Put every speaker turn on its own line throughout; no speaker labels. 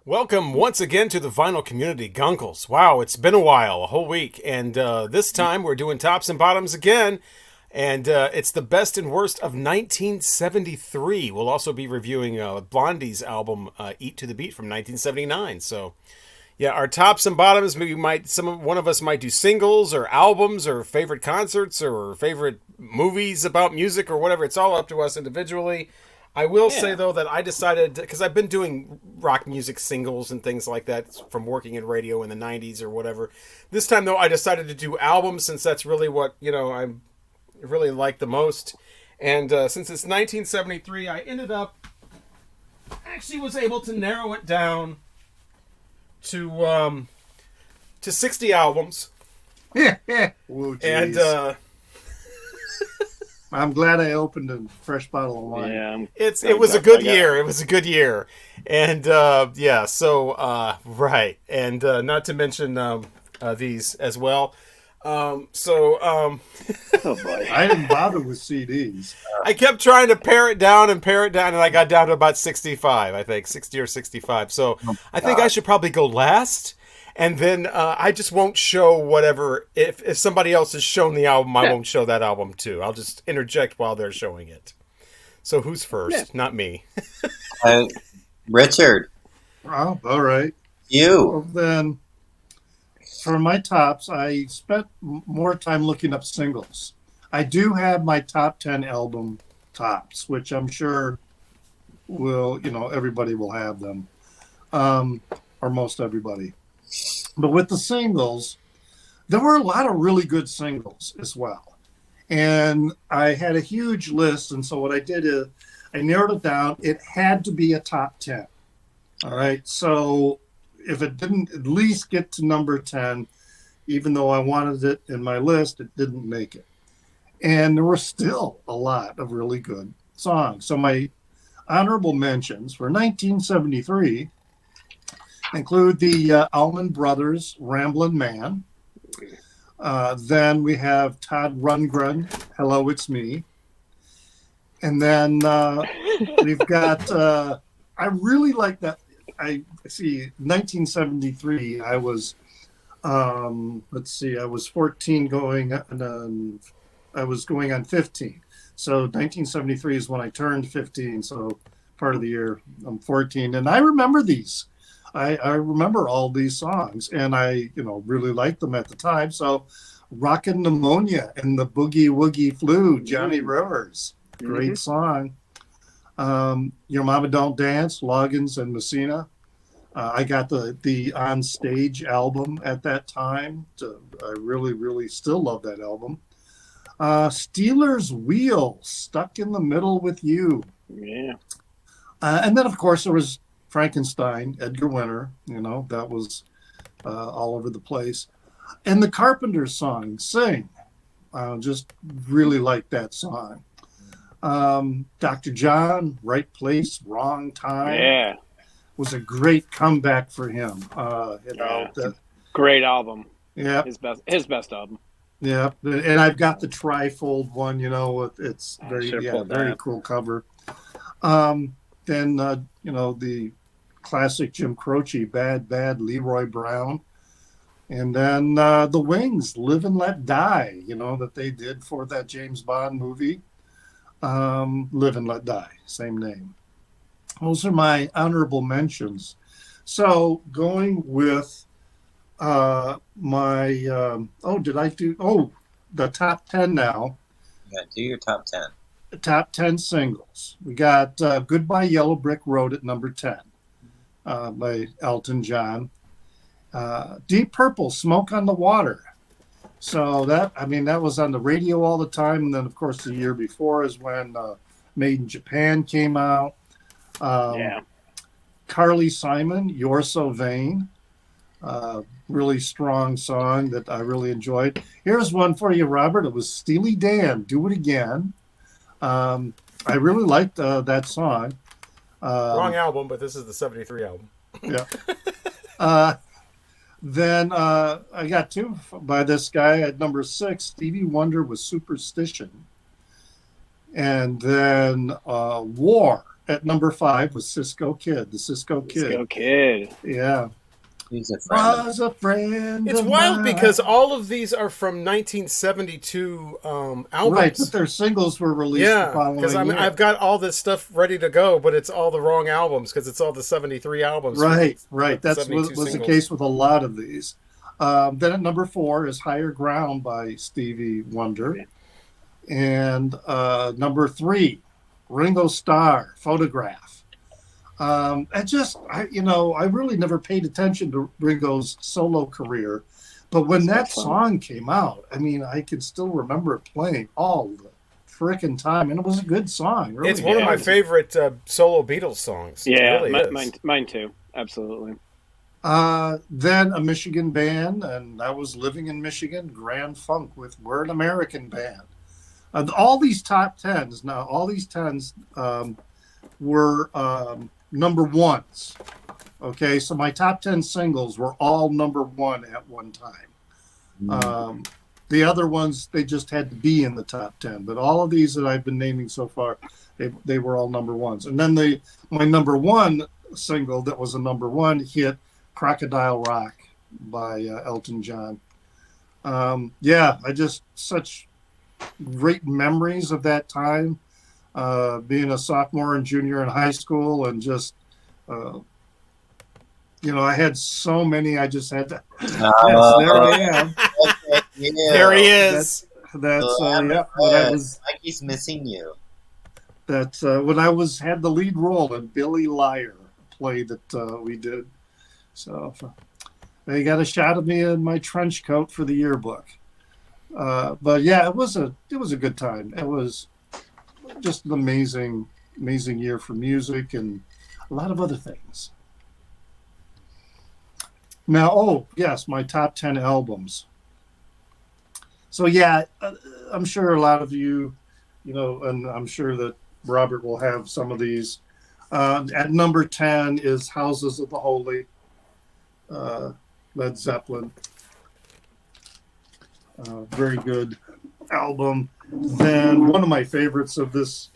Welcome once again to the Vinyl Community Guncles. Wow, it's been a while, a whole week, and this time we're doing tops and bottoms again, and it's the best and worst of 1973. We'll also be reviewing Blondie's album "Eat to the Beat" from 1979. So, yeah, our tops and bottoms. Maybe one of us might do singles or albums or favorite concerts or favorite movies about music or whatever. It's all up to us individually. I will say though that I decided, because I've been doing rock music singles and things like that from working in radio in the 90s or whatever. This time though I decided to do albums, since that's really what I really like the most. And since it's 1973, I ended up actually was able to narrow it down to 60 albums.
Whoa,
And
I'm glad I opened a fresh bottle of wine.
Yeah,
it was a good year. It was a good year. And right. And not to mention these as well.
oh boy.
I didn't bother with CDs.
I kept trying to pare it down, and I got down to about 65, I think, 60 or 65. So I think I should probably go last. And then I just won't show whatever. If somebody else has shown the album, I won't show that album too. I'll just interject while they're showing it. So who's first?
Yeah.
Not me.
Richard,
Oh, all right.
you.
Well, then, for my tops, I spent more time looking up singles. I do have my top 10 album tops, which I'm sure everybody will have them, or most everybody. But with the singles, there were a lot of really good singles as well. And I had a huge list. And so what I did is I narrowed it down. It had to be a top 10. All right. So if it didn't at least get to number 10, even though I wanted it in my list, it didn't make it. And there were still a lot of really good songs. So my honorable mentions for 1973 include the Allman Brothers' Ramblin' Man. Then we have Todd Rundgren, Hello, It's Me. And then we've got, I really like that. I see, 1973, I was, I was 14 going, I was going on 15. So 1973 is when I turned 15. So part of the year I'm 14. And I remember these. I remember all these songs, and I, really liked them at the time. So, Rockin' Pneumonia and the Boogie Woogie Flu, Johnny Rivers, great song. Your Mama Don't Dance, Loggins and Messina. I got the On Stage album at that time. I really, really still love that album. Steelers Wheel, Stuck in the Middle with You.
Yeah.
And then, of course, there was Frankenstein, Edgar Winter, that was all over the place. And the Carpenters song, Sing, just really like that song. Dr. John, Right Place, Wrong Time.
Yeah.
Was a great comeback for him.
Great album.
Yeah.
His best album.
Yeah. And I've got the trifold one, it's very cool cover. Then, the classic Jim Croce, Bad, Bad, Leroy Brown. And then the Wings, Live and Let Die, that they did for that James Bond movie. Live and Let Die, same name. Those are my honorable mentions. So going with the top 10 now.
Yeah, do your top 10.
Top 10 singles. We got Goodbye Yellow Brick Road at number 10 by Elton John. Deep Purple, Smoke on the Water. So that was on the radio all the time. And then, of course, the year before is when Made in Japan came out. Carly Simon, You're So Vain. Really strong song that I really enjoyed. Here's one for you, Robert. It was Steely Dan, Do It Again. I really liked that song.
Wrong album, but this is the 73 album.
Yeah. Then I got two by this guy at number 6. Stevie Wonder with Superstition. And then War at number 5 was Cisco Kid, the Cisco Kid.
Cisco Kid.
Yeah.
He's a friend.
Was a friend.
It's wild because all of these are from 1972 albums.
Right, but their singles were released the following year.
I've got all this stuff ready to go, but it's all the wrong albums because it's all the 73 albums.
Right. That's what was the case with a lot of these. Then at number 4 is Higher Ground by Stevie Wonder. And number 3, Ringo Starr, Photograph. I really never paid attention to Ringo's solo career, but when that song came out, I mean, I can still remember it playing all the frickin' time, and it was a good song. Really.
It's one of my favorite solo Beatles songs.
Yeah,
really
mine too. Absolutely.
Then a Michigan band, and I was living in Michigan, Grand Funk with We're an American Band. All these top tens, now all these tens were number ones. Okay, so my top 10 singles were all number 1 at one time. The other ones, they just had to be in the top 10. But all of these that I've been naming so far, they were all number ones. And then my number 1 single that was a number 1 hit, Crocodile Rock by Elton John. Such great memories of that time. Being a sophomore and junior in high school, and just, I had so many. I just had to. Yes, there I am.
Yeah.
There he is.
That's
when
I was.
Mikey's missing you.
That's when I had the lead role in Billy Liar play that we did. So they got a shot of me in my trench coat for the yearbook. But yeah, it was a good time. It was just an amazing year for music and a lot of other things. Now, my top 10 albums. So yeah, I'm sure a lot of you, and I'm sure that Robert will have some of these. At number 10 is Houses of the Holy, Led Zeppelin. Very good album. Then one of my favorites of this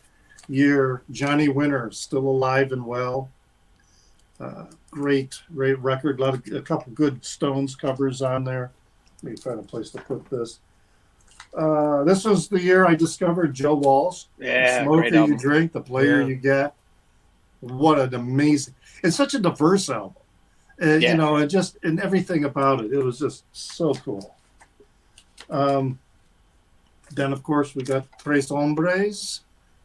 year, Johnny Winter, Still Alive and Well. Great record. A couple good Stones covers on there. Let me find a place to put this. This was the year I discovered Joe Walsh.
Yeah,
the smoker
great album.
you drink, the player you get. What an amazing! It's such a diverse album. And just and everything about it. It was just so cool. Then, of course, we got Tres Hombres,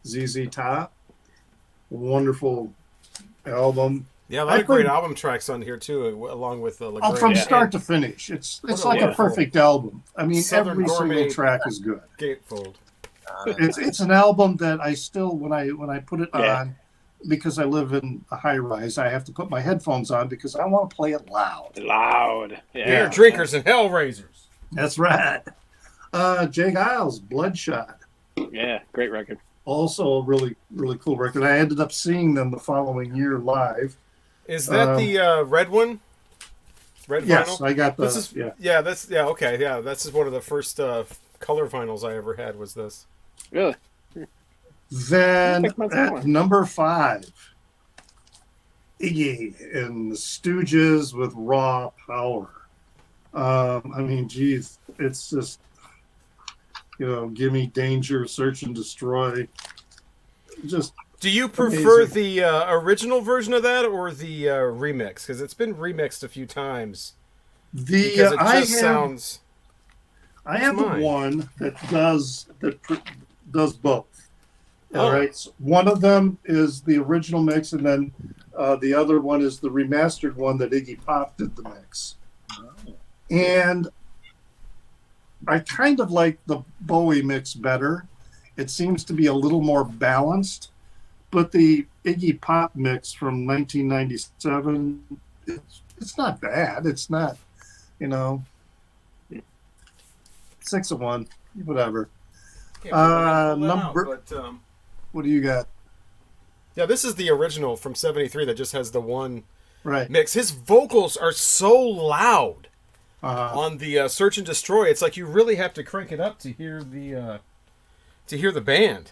ZZ Top. Wonderful album.
Yeah, a lot of great album tracks on here, too, along with
from start to finish. It's like a perfect album. I mean,
Southern
every
Gourmet
single track is good.
Gatefold.
It's an album that I still, when I put it on, because I live in a high-rise, I have to put my headphones on because I want to play it loud.
Loud. Yeah.
Beer drinkers and hellraisers.
That's right. Jay Giles, Bloodshot.
Yeah, great record.
Also a really, really cool record. I ended up seeing them the following year live.
Is that the red one? Red
yes,
vinyl?
I got the.
This is, okay. Yeah, this is one of the first color vinyls I ever had was this.
Really?
Then at number 5, Iggy and the Stooges with Raw Power. I mean, geez, it's just, Gimme Danger, Search and Destroy. Just.
Do you prefer the original version of that or the remix? Because it's been remixed a few times.
I have the one that does both. All right. So one of them is the original mix, and then the other one is the remastered one that Iggy Pop did the mix. And I kind of like the Bowie mix better. It seems to be a little more balanced. But the Iggy Pop mix from 1997, it's not bad. It's not, 6 of 1, whatever. What do you got?
Yeah, this is the original from 73 that just has the one
right
mix. His vocals are so loud on the Search and Destroy. It's like you really have to crank it up to hear the band.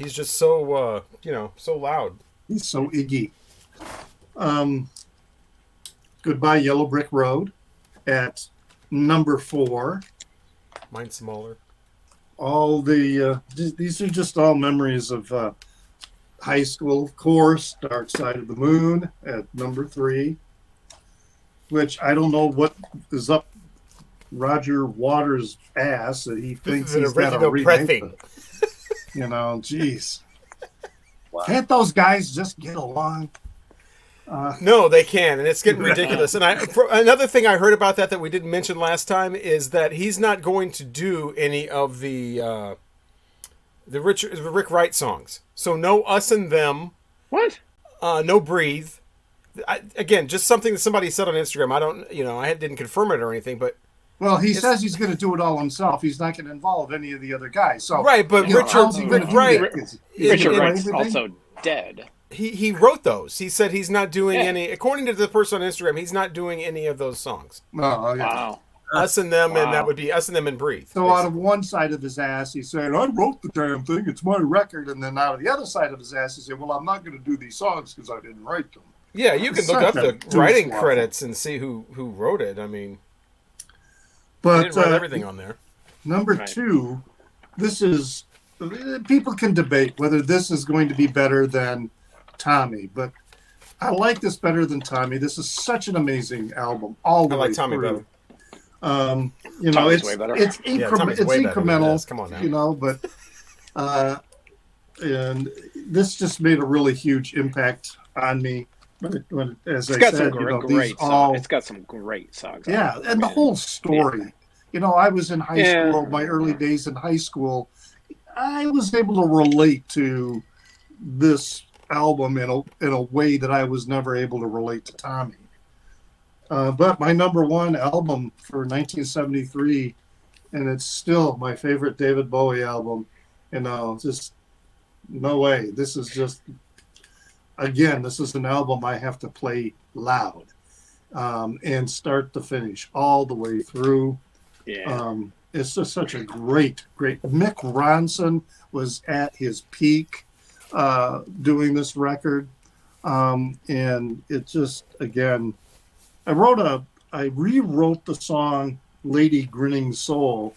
He's just so so loud.
He's so Iggy. Goodbye Yellow Brick Road at number 4.
Mine's smaller.
All the these are just all memories of high school, of course. Dark Side of the Moon at number 3, which I don't know what is up Roger Waters' ass that he thinks he's got to remake it. You know, jeez.
Wow.
Can't those guys just get along?
No, they can, and it's getting ridiculous. And another thing I heard about that we didn't mention last time is that he's not going to do any of the Rick Wright songs. So no Us and Them.
What?
No Breathe. Again, just something that somebody said on Instagram. I don't, I didn't confirm it or anything, but.
Well, he says he's going to do it all himself. He's not going to involve any of the other guys. So
right, but Richard
Wright's also dead.
He wrote those. He said he's not doing any. According to the person on Instagram, he's not doing any of those songs.
Oh, okay.
Wow.
Us and Them, and that would be Us and Them and Breathe.
So out of one side of his ass, he said, "I wrote the damn thing. It's my record." And then out of the other side of his ass, he said, "Well, I'm not going to do these songs because I didn't write them."
Yeah, you can look up the writing credits and see who wrote it. I mean.
But
he didn't write everything on there.
Number 2, this is people can debate whether this is going to be better than Tommy, but I like this better than Tommy. This is such an amazing album. All the way
like Tommy
through.
better.
Tommy's way better.
It's incremental,
Come on now.
but and this just made a really huge impact on me. As I said,
great songs. It's got some great songs.
Yeah, and the whole story. Yeah. I was in high school, my early days in high school. I was able to relate to this album in a way that I was never able to relate to Tommy. But my number 1 album for 1973, and it's still my favorite David Bowie album. Just no way. This is just. Again, this is an album I have to play loud and start to finish all the way through.
Yeah.
It's just such a great. Mick Ronson was at his peak doing this record. And it just, again, I rewrote the song Lady Grinning Soul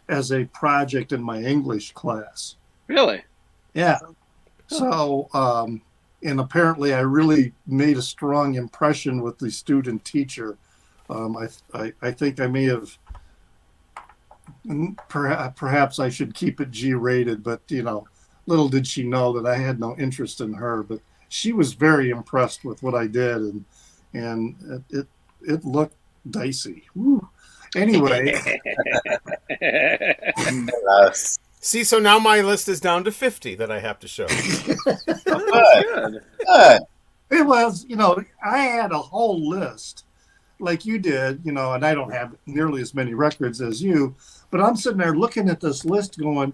as a project in my English class.
Really?
Yeah. So, and apparently I really made a strong impression with the student teacher. I think I may have, perhaps I should keep it G-rated, but, little did she know that I had no interest in her. But she was very impressed with what I did, and it looked dicey. Woo. Anyway.
See, so now my list is down to 50 that I have to show.
Good.
It was, I had a whole list like you did, and I don't have nearly as many records as you, but I'm sitting there looking at this list going,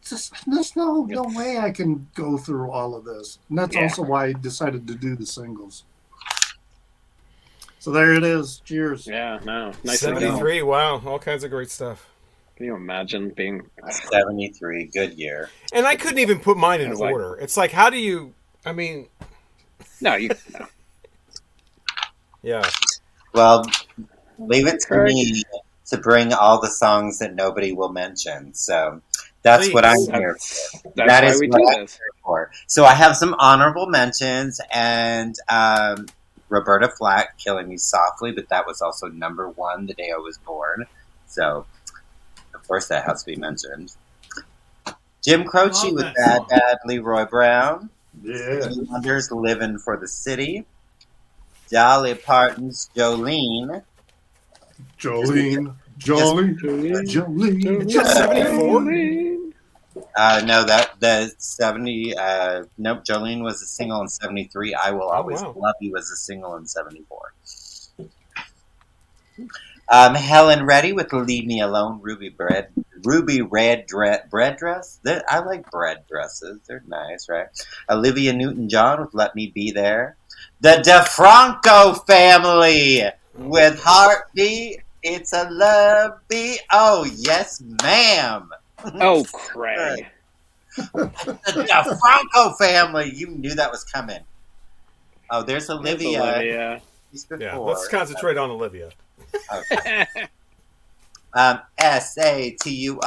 there's no way I can go through all of this. And that's also why I decided to do the singles. So there it is. Cheers.
Yeah, no. Nice
73, wow. All kinds of great stuff.
Can you imagine being
73, good year.
And I couldn't even put mine in order. It's like, how do you?
No.
Yeah.
Well, leave it to me to bring all the songs that nobody will mention. So that's what I'm here for. That is what I'm here for. So I have some honorable mentions, and Roberta Flack, Killing Me Softly, but that was also number 1 the day I was born. So of course, that has to be mentioned. Jim Croce with Bad Bad Leroy Brown.
Yeah.
Stevie Wonder's Livin' for the City. Dolly Parton's Jolene.
Jolene.
74?
No, the 70. Nope, Jolene was a single in 73. I Will Always Love You was a single in 74. Helen Reddy with Leave Me Alone, Ruby Red bread dress. I like bread dresses. They're nice, right? Olivia Newton-John with Let Me Be There. The DeFranco family with Heartbeat. It's a love beat. Oh, yes, ma'am.
Oh, Craig.
The Franco family. You knew that was coming. Oh, there's Olivia.
Yeah, let's concentrate on Olivia.
Okay. SATURDAY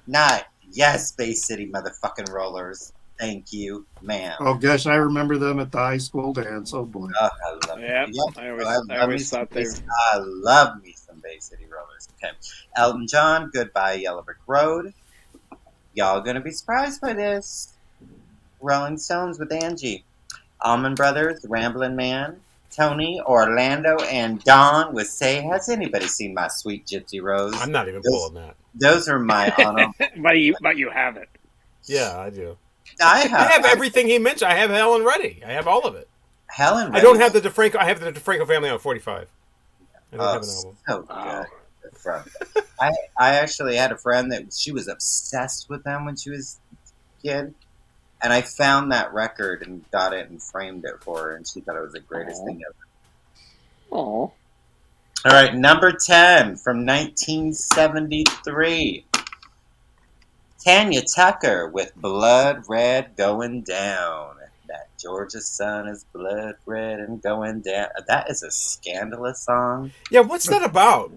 9. Yes, Bay City motherfucking rollers. Thank you, ma'am.
Oh gosh, I remember them at the high school dance. Oh boy.
Oh, I love
it. Yep. I always thought they were...
I love me some Bay City rollers. Okay. Elton John, Goodbye Yellow Brick Road. Y'all gonna be surprised by this. Rolling Stones with Angie. Allman Brothers, Ramblin' Man. Tony, Orlando, and Don with Say, has anybody seen My Sweet Gypsy Rose?
I'm not even pulling that.
Those are my honor.
But you have it.
Yeah, I do.
I
have everything he mentioned. I have Helen ready. I have all of it.
Helen Reddy.
I don't have the DeFranco. I have the DeFranco family on 45. I don't have an album.
So good. I actually had a friend that she was obsessed with them when she was a kid. And I found that record and got it and framed it for her, and she thought it was the greatest thing ever.
Aww.
All right, number 10 from 1973. Tanya Tucker with Blood Red Going Down. That Georgia sun is blood red and going down. That is a scandalous song.
Yeah, what's that about?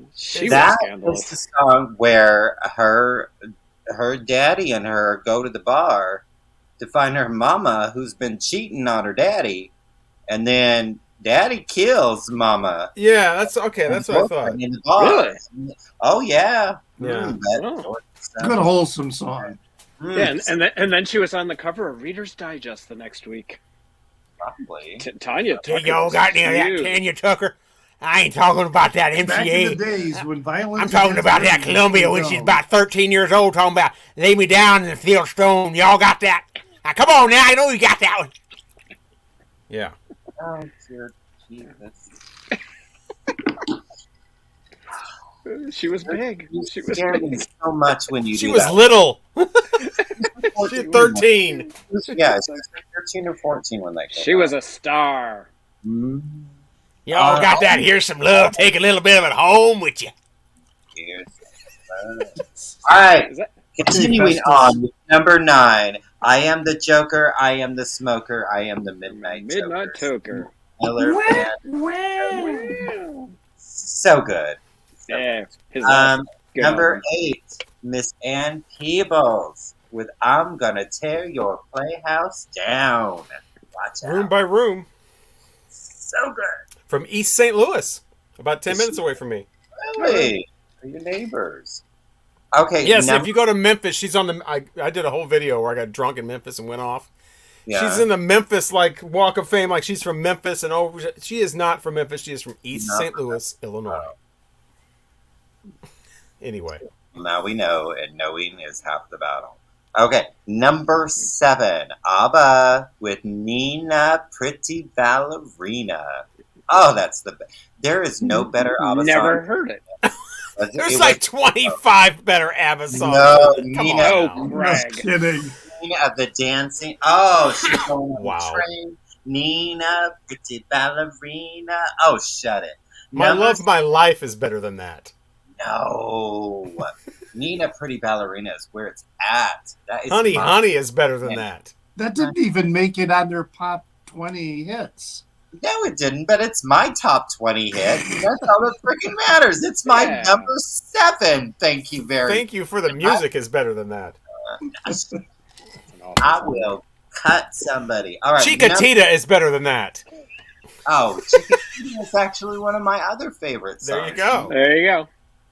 That is the song where her daddy and her go to the bar to find her mama who's been cheating on her daddy, and then daddy kills mama.
Yeah, that's okay. That's what I thought.
In the bar.
Really?
Oh yeah.
Yeah.
Good wholesome song.
Yeah, and then she was on the cover of Reader's Digest the next week.
Probably.
Tanya Tucker.
Y'all got any of that Tanya Tucker? I ain't talking about that MCA.
Back in the days when violence.
I'm talking about that Columbia when she's about 13 years old, talking about Lay Me Down in the Field Stone. Y'all got that? Now, come on now, I know you got that one. Yeah.
Oh, dear Jesus.
She was big.
She was big. So much when you
She was little. She's 13.
Yeah, she was 13 or 14 when that came
She was a star.
Mm-hmm.
Y'all got that? Here's some love. Take a little bit of it home with you.
All right. Continuing on with number 9. I am the Joker. I am the smoker. I am the Midnight
Toker.
Miller so good.
Yeah.
Number 8. Miss Ann Peebles with I'm Gonna Tear Your Playhouse Down. Watch out.
Room by room.
So good.
From East St. Louis. About 10 minutes away from me.
Really? Are your neighbors? Okay.
Yes, if you go to Memphis, she's on the... I did a whole video where I got drunk in Memphis and went off. Yeah. She's in the Memphis, Walk of Fame. She's from Memphis. And she is not from Memphis. She is from East St. Louis, Illinois. Anyway.
Now we know, and knowing is half the battle. Okay, number 7. ABBA with Nina Pretty Ballerina. Oh, that's the best. There is no better ABBA song.
Never heard it.
There's 25 better ABBA songs.
No,
Nina.
Oh, Greg.
Kidding.
Nina of the dancing. Oh, she's going on
wow.
the train. Nina Pretty Ballerina. Oh, shut it.
My Love, My Life is better than that.
No. Nina Pretty Ballerina is where it's at. That is
Honey is better than that.
That didn't even make it on their pop 20 hits.
No, it didn't, but it's my top 20 hit. That's all that freaking matters. It's my number 7. Thank you very much.
Thank you for the music is better than that.
I will cut somebody. All right.
Chiquitita is better than that.
Oh, Chiquitita is actually one of my other favorite songs.
There you go.
There you go.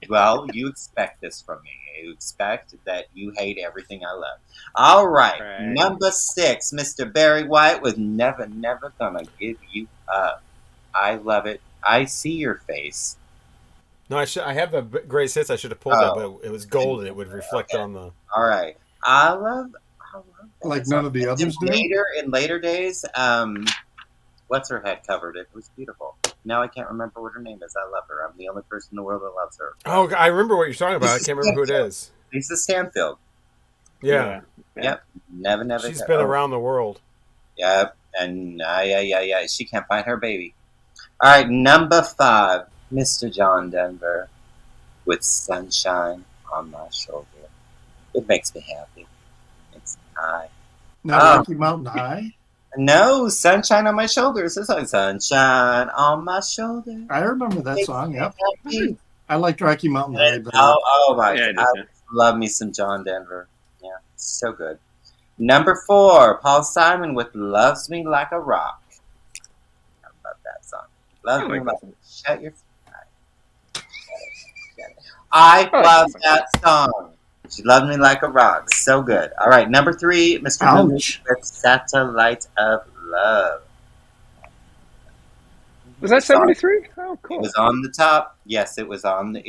Well, you expect this from me. You expect that you hate everything I love. All right. Number 6, Mr. Barry White with Never, Never Gonna Give You Up. I love it. I see your face.
No, I have the greatest hits. I should have pulled that, but it was gold and it would reflect on the...
All right. I love
like none of the others do?
In later days, what's her head covered? It was beautiful. Now I can't remember what her name is. I love her. I'm the only person in the world that loves her.
Oh, I remember what you're talking about. I can't remember who it is.
Lisa Stanfield.
Yeah.
Yep. Never.
She's been around the world.
Yep. And yeah. She can't find her baby. All right. Number 5, Mr. John Denver with Sunshine on My Shoulder. It makes me happy. High.
Not Rocky Mountain High?
No, Sunshine on My Shoulders. It's like Sunshine on My Shoulders.
I remember that song, yep. I liked Rocky Mountain High better.
Oh my God. I love me some John Denver. Yeah, so good. Number 4, Paul Simon with Loves Me Like a Rock. I love that song. Love Me Like a Rock. Shut your mouth. I love that song. She Loved Me Like a Rock. So good. All right, number 3, Mr. Lewis with Satellite of Love.
Was that 73? Oh, cool.
It was on the top. Yes, it was on the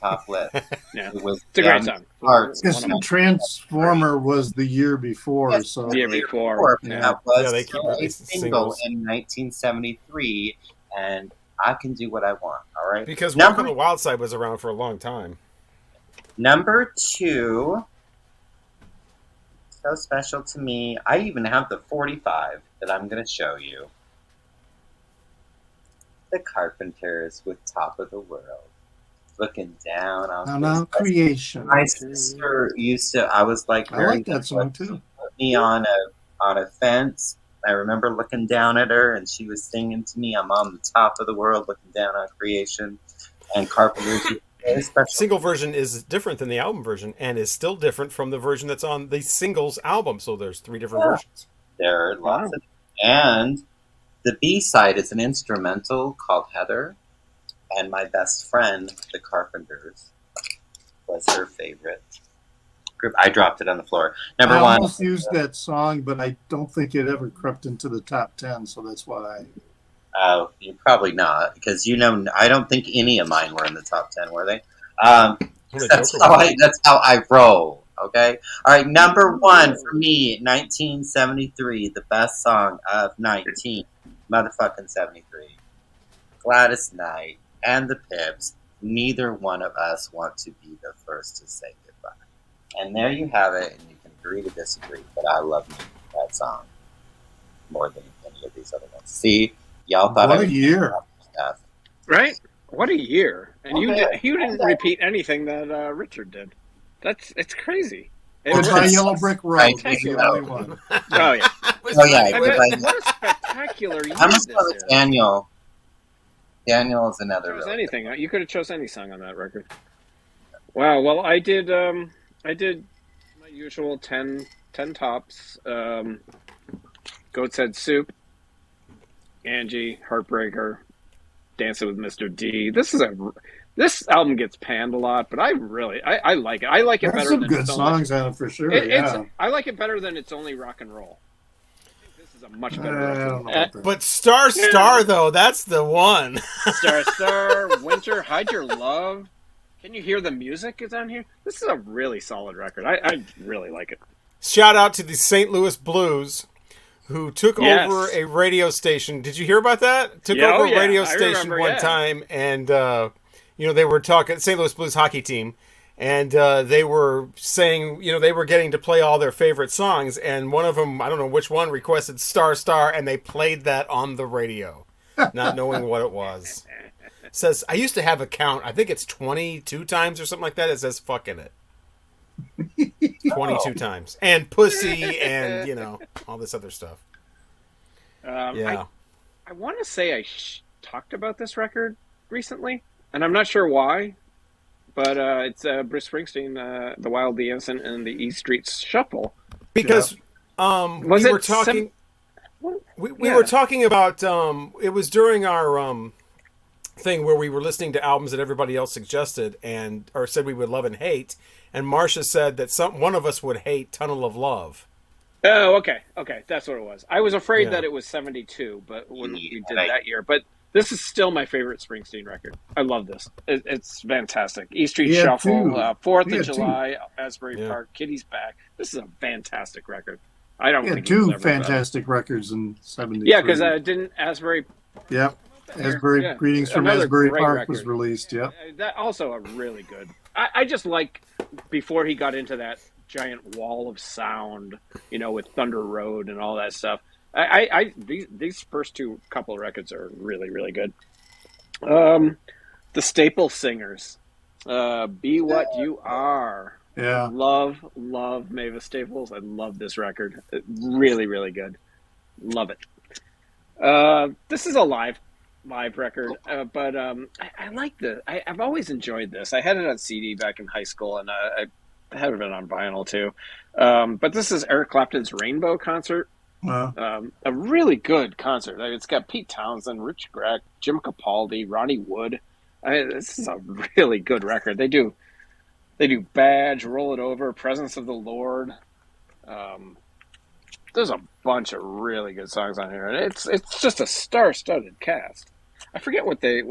top list.
Yeah,
it's
a great song.
Because Transformer was the year before.
Yes,
so
the year before.
That was they keep a single in 1973, and I Can Do What I Want. All right,
because Walk on the Wild Side was around for a long time.
Number 2, so special to me. I even have the 45 that I'm going to show you. The Carpenters with Top of the World. Looking down on
creation.
My sister used to, I was like,
I like that song too.
Put me on a fence. I remember looking down at her and she was singing to me, I'm on the top of the world looking down on creation. And Carpenters.
Single version is different than the album version and is still different from the version that's on the singles album. So there's 3 different versions.
There are lots of, and the B-side is an instrumental called Heather, and my best friend, the Carpenters, was her favorite group. I dropped it on the floor. Number 1.
I almost used that song, but I don't think it ever crept into the top 10, so that's why.
Oh, you probably not, because I don't think any of mine were in the top 10, were they? That's how I roll. Okay. All right. Number 1 for me, 1973, the best song of 1973. Gladys Knight and the Pips. Neither one of us want to be the first to say goodbye. And there you have it. And you can agree to disagree, but I love that song more than any of these other ones. See. Y'all thought
what a year,
stuff.
Right? What a year! And you didn't repeat anything that Richard did. It's crazy.
Goodbye Yellow Brick Road was the only one.
Oh yeah. What a spectacular year! I'm just going
with Daniel. Daniel is another.
Chose anything. You could have chose any song on that record. Wow. Well, I did my usual 10 tops. Goat's Head Soup. Angie, Heartbreaker, Dancing with Mr. D. This album gets panned a lot, but I like it. I like it better.
There's some good songs on it for sure.
I like it better than It's Only Rock and Roll. I think this is a much better record.
But Star though, that's the one.
Star, Winter, Hide Your Love. Can you hear the music is on here? This is a really solid record. I really like it.
Shout out to the St. Louis Blues, who took over a radio station. Did you hear about that? Took over a radio station one time, and they were talking St. Louis Blues hockey team, and they were saying, they were getting to play all their favorite songs, and one of them, I don't know which one, requested Star, and they played that on the radio, not knowing what it was. It says, I used to have a count, I think it's 22 times or something like that, it says fuck in it. 22 times. And pussy and, all this other stuff.
I want to say I talked about this record recently, and I'm not sure why, but it's Bruce Springsteen, The Wild, the Innocent, and the E Street Shuffle.
Because we were talking about, it was during our thing where we were listening to albums that everybody else suggested or said we would love and hate, and Marcia said that one of us would hate Tunnel of Love.
Oh, okay, that's what it was. I was afraid that it was 72, but when we did that year. But this is still my favorite Springsteen record. I love this. It's fantastic. E Street Shuffle, 4th of July, Asbury Park, Kitty's Back. This is a fantastic record. I don't think
two fantastic records in 73.
Yeah, because didn't Asbury...
Yep. Greetings from Asbury Park record was released. Yep.
That also a really good. I just like before he got into that giant wall of sound, with Thunder Road and all that stuff. These first couple of records are really, really good. The Staple Singers, Be What You Are.
Yeah.
Love Mavis Staples. I love this record. Really, really good. Love it. This is a live record, but I like this. I've always enjoyed this. I had it on CD back in high school, and I had it on vinyl too. But this is Eric Clapton's Rainbow concert. A really good concert. It's got Pete Townsend, Rich Grech, Jim Capaldi, Ronnie Wood. This is a really good record. They do Badge, Roll It Over, Presence of the Lord. There's a bunch of really good songs on here, and it's just a star-studded cast. I forget what the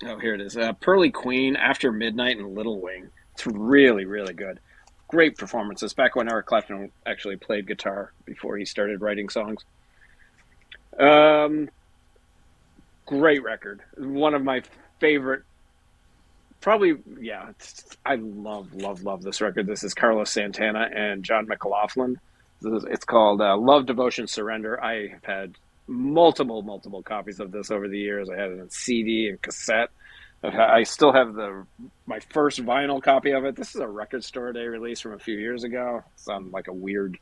oh, here it is. Pearly Queen, After Midnight, and Little Wing. It's really, really good. Great performances. Back when Eric Clapton actually played guitar before he started writing songs. Great record. One of my favorite. Probably, yeah. I love this record. This is Carlos Santana and John McLaughlin. It's called Love, Devotion, Surrender. I have had multiple copies of this over the years. I had it on CD and cassette. I still have my first vinyl copy of it. This is a Record Store Day release from a few years ago. It's on like a weird.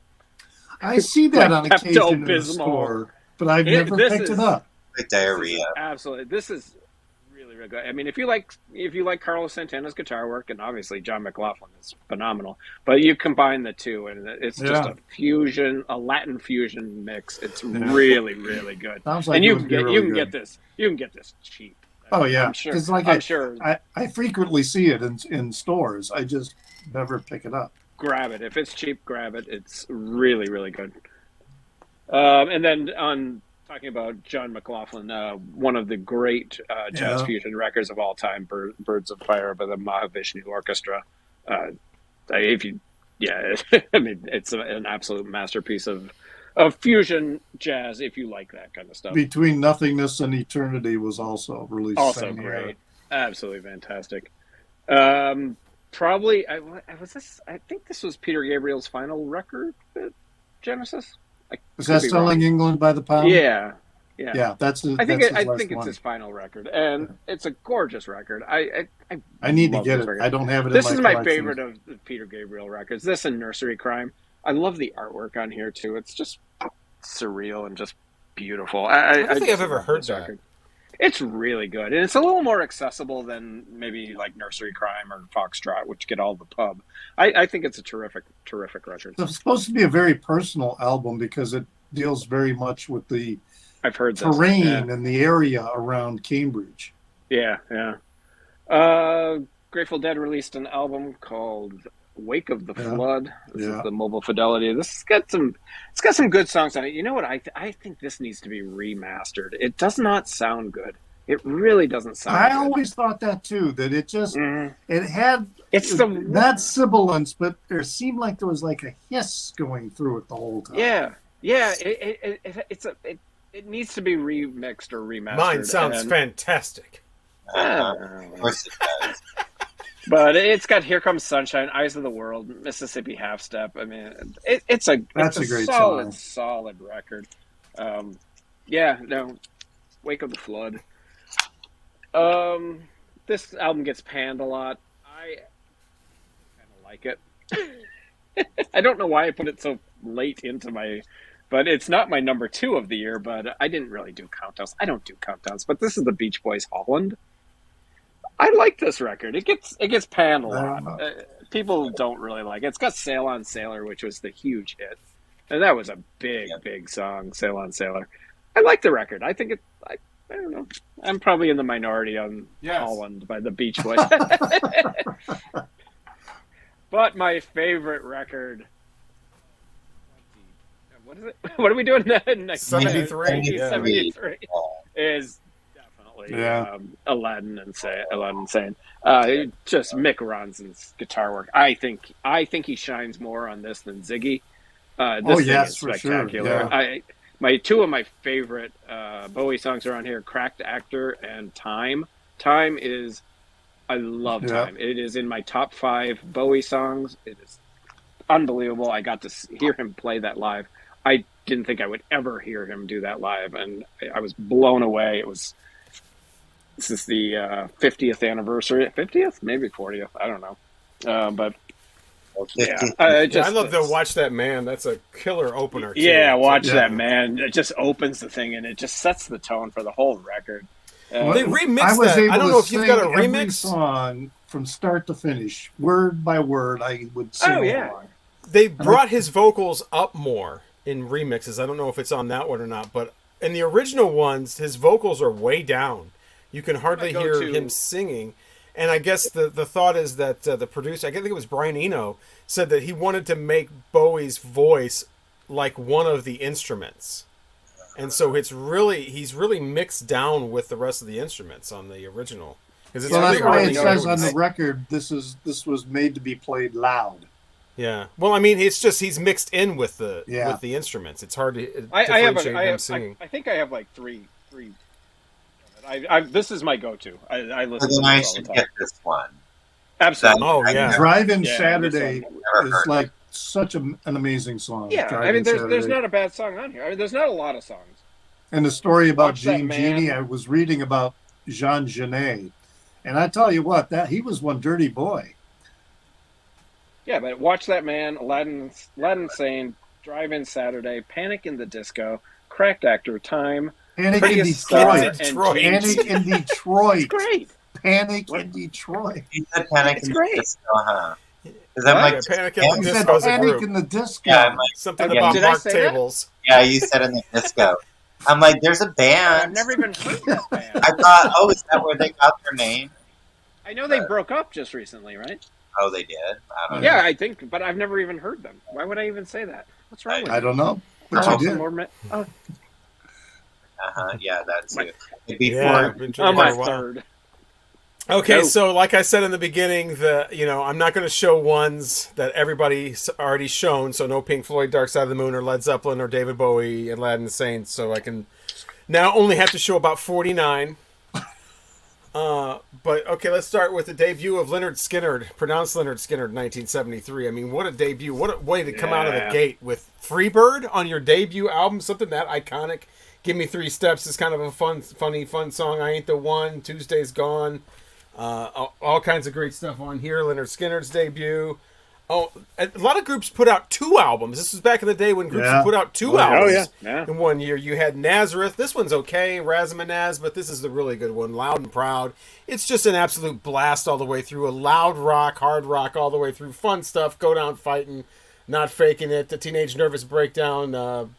I see that on occasion in the store, but I've never picked it up.
Like diarrhea.
Absolutely, this is really good. I mean, if you like Carlos Santana's guitar work, and obviously John McLaughlin is phenomenal, but you combine the two, and it's just a Latin fusion mix. It's really good.
Sounds like
and you can get this cheap.
Oh yeah, I'm
sure.
I frequently see it in stores. I just never pick it up.
Grab it if it's cheap. Grab it. It's really good. And then on talking about John McLaughlin, one of the great jazz fusion records of all time, "Birds of Fire" by the Mahavishnu Orchestra. I mean, it's an absolute masterpiece of fusion jazz, if you like that kind of stuff.
Between Nothingness and Eternity was also released.
Also great. Year. Absolutely fantastic. Probably, I think this was Peter Gabriel's final record at Genesis.
Is that Selling England by the Pound?
Yeah.
That's.
I think it's his final record, and it's a gorgeous record. I
need to get it. Record. I don't have it.
This is my favorite of the Peter Gabriel records. This and Nursery Crime. I love the artwork on here too. It's just surreal and just beautiful.
I don't think I've ever heard that. Record.
It's really good, and it's a little more accessible than maybe like Nursery Crime or Foxtrot, which get all the pub. I think it's a terrific record.
It's supposed to be a very personal album because it deals very much with the terrain and the area around Cambridge.
Yeah. Grateful Dead released an album called Wake of the Flood. This is the Mobile Fidelity. It's got some good songs on it. You know what? I think this needs to be remastered. It does not sound good. It really doesn't sound good.
I always thought that too, that it just it had that sibilance, but there seemed like there was like a hiss going through it the whole time.
Yeah. It needs to be remixed or remastered.
Mine sounds fantastic.
Of course it does.
But it's got "Here Comes Sunshine," "Eyes of the World," "Mississippi Half Step." I mean, it's a
great
solid record. Wake of the Flood. This album gets panned a lot. I kind of like it. I don't know why I put it so late into but it's not my number 2 of the year. But I didn't really do countdowns. I don't do countdowns. But this is the Beach Boys' "Holland." I like this record. It gets panned a lot. People don't really like it. It's got "Sail on Sailor," which was the huge hit, and that was a big song. "Sail on Sailor." I like the record. I think I don't know. I'm probably in the minority on Holland by the Beach Boys. But my favorite record. What is it? What are we doing next?
73.
73 is. Aladdin Sane. Just Mick Ronson's guitar work. I think he shines more on this than Ziggy. This thing is spectacular. Sure. Two of my favorite Bowie songs are on here: "Cracked Actor" and "Time." I love "Time." It is in my top 5 Bowie songs. It is unbelievable. I got to hear him play that live. I didn't think I would ever hear him do that live, and I was blown away. This is the 50th anniversary. 50th? Maybe 40th. I don't know. But
yeah,
I love to watch that man. That's a killer opener. Too.
Yeah, watch that man. It just opens the thing and it just sets the tone for the whole record.
They remixed that. I don't know if you've got a remix.
Every song from start to finish, word by word. I would sing along.
They brought his vocals up more in remixes. I don't know if it's on that one or not, but in the original ones, his vocals are way down. You can hardly hear him singing. And I guess the thought is that the producer, I think it was Brian Eno, said that he wanted to make Bowie's voice like one of the instruments. And so he's really mixed down with the rest of the instruments on the original.
Well, that's why it says on the record this was made to be played loud.
Yeah. Well, I mean, it's just he's mixed in with the instruments. It's hard to differentiate him singing.
I think I have like three. This is my go-to. I listen to this
I
all
should
the time.
get this one.
Absolutely.
Oh, yeah.
Drive-In Saturday is like such an amazing song.
Yeah, I mean, there's not a bad song on here. I mean, there's not a lot of songs.
And the story about Jean Genie, I was reading about Jean Genet, and I tell you what, that he was one dirty boy.
Yeah, but Watch That Man, Aladdin Sane, Drive-In Saturday, Panic in the Disco, Cracked Actor Time,
Panic in Detroit. Panic in Detroit.
It's great.
Panic in Detroit.
You said Panic
It's
in
great.
the Disco, huh? Is that like
Panic in the Disco?
Panic in the Disco.
Yeah,
something about Mark Tables.
Yeah, you said in the disco. I'm like, there's a band.
I've never even heard this band.
I thought, is that where they got their name?
I know they broke up just recently, right?
Oh, they did? I don't know.
Yeah, I think, but I've never even heard them. Why would I even say that? What's wrong with
I don't know. But you did.
Yeah, that's it. Before
I'm my third.
Okay, so like I said in the beginning, I'm not going to show ones that everybody's already shown, so no Pink Floyd, Dark Side of the Moon, or Led Zeppelin, or David Bowie, Aladdin Sane, so I can now only have to show about 49. But okay, let's start with the debut of Lynyrd Skynyrd, pronounced Lynyrd Skynyrd, 1973. I mean, what a debut! What a way to come out of the gate with Freebird on your debut album, something that iconic. Give Me 3 Steps is kind of a fun song. I Ain't the One, Tuesday's Gone. All kinds of great stuff on here. Lynyrd Skynyrd's debut. Oh, a lot of groups put out 2 albums. This was back in the day when groups would put out 2 albums in one year. You had Nazareth. This one's okay, Razamanaz, but this is the really good one, Loud and Proud. It's just an absolute blast all the way through. A loud rock, hard rock all the way through. Fun stuff, Go Down Fighting, Not Faking It, the Teenage Nervous Breakdown,